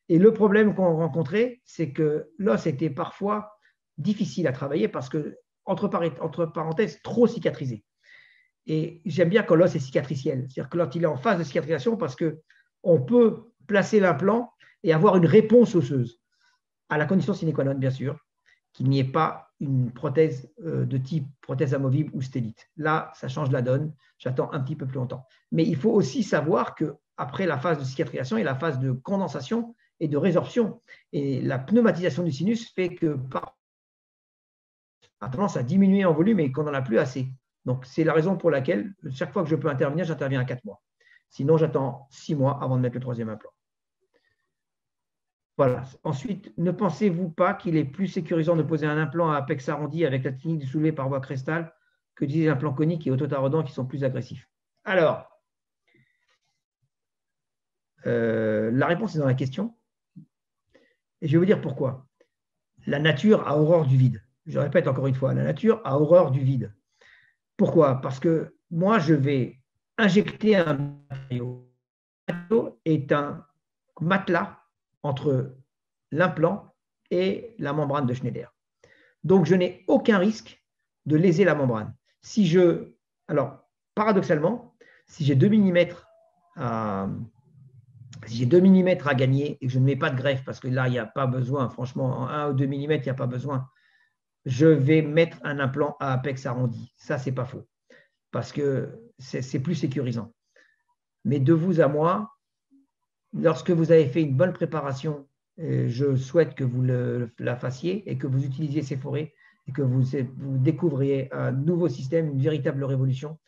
Et le problème qu'on rencontrait, c'est que l'os était parfois difficile à travailler parce que, entre parenthèses, trop cicatrisé. Et j'aime bien quand l'os est cicatriciel, c'est-à-dire que quand il est en phase de cicatrisation, parce qu'on peut placer l'implant et avoir une réponse osseuse, à la condition sine qua non, bien sûr, qu'il n'y ait pas une prothèse de type prothèse amovible ou stélite. Là, ça change la donne, j'attends un petit peu plus longtemps. Mais il faut aussi savoir qu'après la phase de cicatrisation et la phase de condensation et de résorption, et la pneumatisation du sinus fait que a tendance à diminuer en volume et qu'on n'en a plus assez. Donc, c'est la raison pour laquelle, chaque fois que je peux intervenir, j'interviens à 4 mois. Sinon, j'attends 6 mois avant de mettre le troisième implant. Voilà. Ensuite, ne pensez-vous pas qu'il est plus sécurisant de poser un implant à apex arrondi avec la technique du soulevé par voie crestale que d'utiliser un implant conique et autotarodant qui sont plus agressifs? Alors, la réponse est dans la question. Et je vais vous dire pourquoi. La nature a horreur du vide. Je répète encore une fois, la nature a horreur du vide. Pourquoi? Parce que moi, je vais injecter un matériau. Le matériau est un matelas entre l'implant et la membrane de Schneider. Donc, je n'ai aucun risque de léser la membrane. Alors, paradoxalement, si j'ai 2 mm à gagner et que je ne mets pas de greffe, parce que là, il n'y a pas besoin, franchement, en 1 ou 2 mm, il n'y a pas besoin, je vais mettre un implant à apex arrondi. Ça, ce n'est pas faux, parce que c'est plus sécurisant. Mais de vous à moi, lorsque vous avez fait une bonne préparation, je souhaite que vous la fassiez et que vous utilisiez ces forêts et que vous découvriez un nouveau système, une véritable révolution.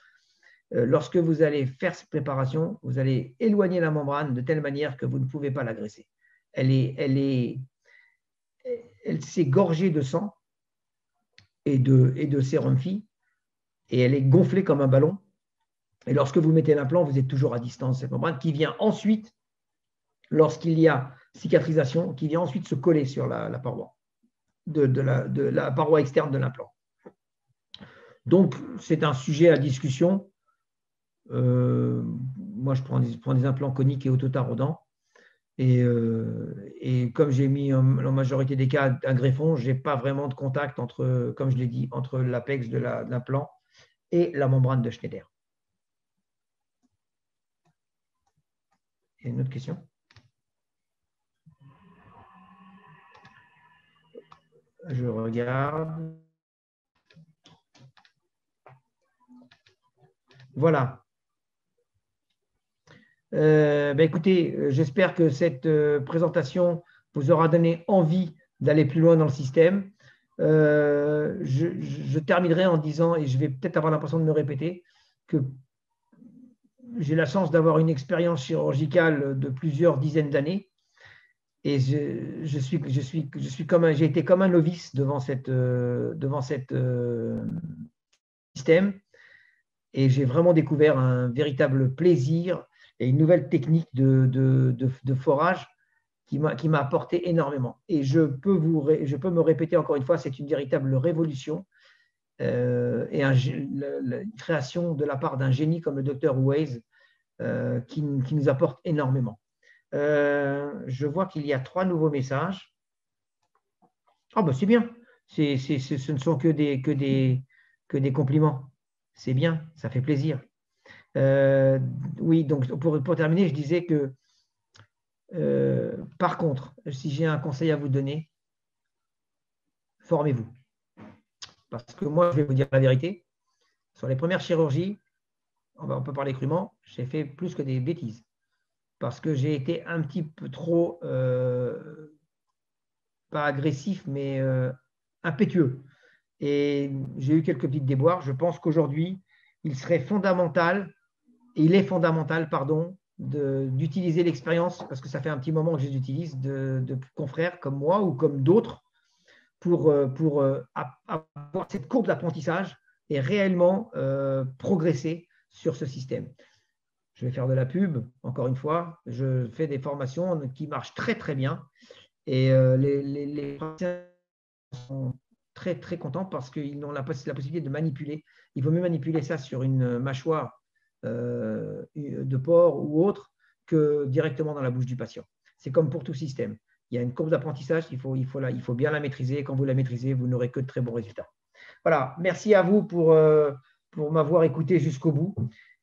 Lorsque vous allez faire cette préparation, vous allez éloigner la membrane de telle manière que vous ne pouvez pas l'agresser. Elle s'est gorgée de sang et de sérum phi et elle est gonflée comme un ballon. Et lorsque vous mettez l'implant, vous êtes toujours à distance de cette membrane qui vient ensuite, lorsqu'il y a cicatrisation, qui vient ensuite se coller sur la paroi, de la paroi externe de l'implant. Donc, c'est un sujet à discussion. Moi, je prends des implants coniques et autotarodants. Et comme j'ai mis en majorité des cas un greffon, je n'ai pas vraiment de contact entre, comme je l'ai dit, entre l'apex de l'implant et la membrane de Schneider. Il y a une autre question? Je regarde. Voilà. Écoutez, j'espère que cette présentation vous aura donné envie d'aller plus loin dans le système. Je terminerai en disant, et je vais peut-être avoir l'impression de me répéter, que j'ai la chance d'avoir une expérience chirurgicale de plusieurs dizaines d'années. Et j'ai été comme un novice devant cette système. Et j'ai vraiment découvert un véritable plaisir et une nouvelle technique de forage qui m'a apporté énormément. Et je peux me répéter encore une fois, c'est une véritable révolution et une création de la part d'un génie comme le docteur Weiss qui nous apporte énormément. Je vois qu'il y a 3 nouveaux messages. Ah, ben c'est bien. Ce ne sont que des compliments. C'est bien, ça fait plaisir. Oui, donc pour terminer, je disais que par contre, si j'ai un conseil à vous donner, formez-vous. Parce que moi, je vais vous dire la vérité. Sur les premières chirurgies, on peut parler crûment, j'ai fait plus que des bêtises. Parce que j'ai été un petit peu trop, pas agressif, mais impétueux. Et j'ai eu quelques petites déboires. Je pense qu'aujourd'hui, il est fondamental, pardon, d'utiliser l'expérience, parce que ça fait un petit moment que je les utilise, de confrères comme moi ou comme d'autres, pour avoir cette courbe d'apprentissage et réellement progresser sur ce système. Je vais faire de la pub, encore une fois. Je fais des formations qui marchent très, très bien. Et les praticiens sont très, très contents parce qu'ils ont la possibilité de manipuler. Il vaut mieux manipuler ça sur une mâchoire de porc ou autre que directement dans la bouche du patient. C'est comme pour tout système. Il y a une courbe d'apprentissage, il faut bien la maîtriser. Et quand vous la maîtrisez, vous n'aurez que de très bons résultats. Voilà, merci à vous pour m'avoir écouté jusqu'au bout.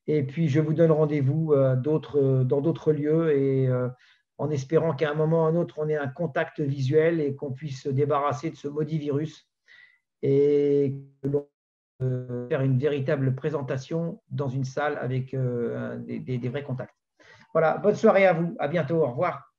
Et puis, je vous donne rendez-vous dans d'autres lieux et en espérant qu'à un moment ou à un autre, on ait un contact visuel et qu'on puisse se débarrasser de ce maudit virus et que l'on puisse faire une véritable présentation dans une salle avec des vrais contacts. Voilà, bonne soirée à vous. À bientôt. Au revoir.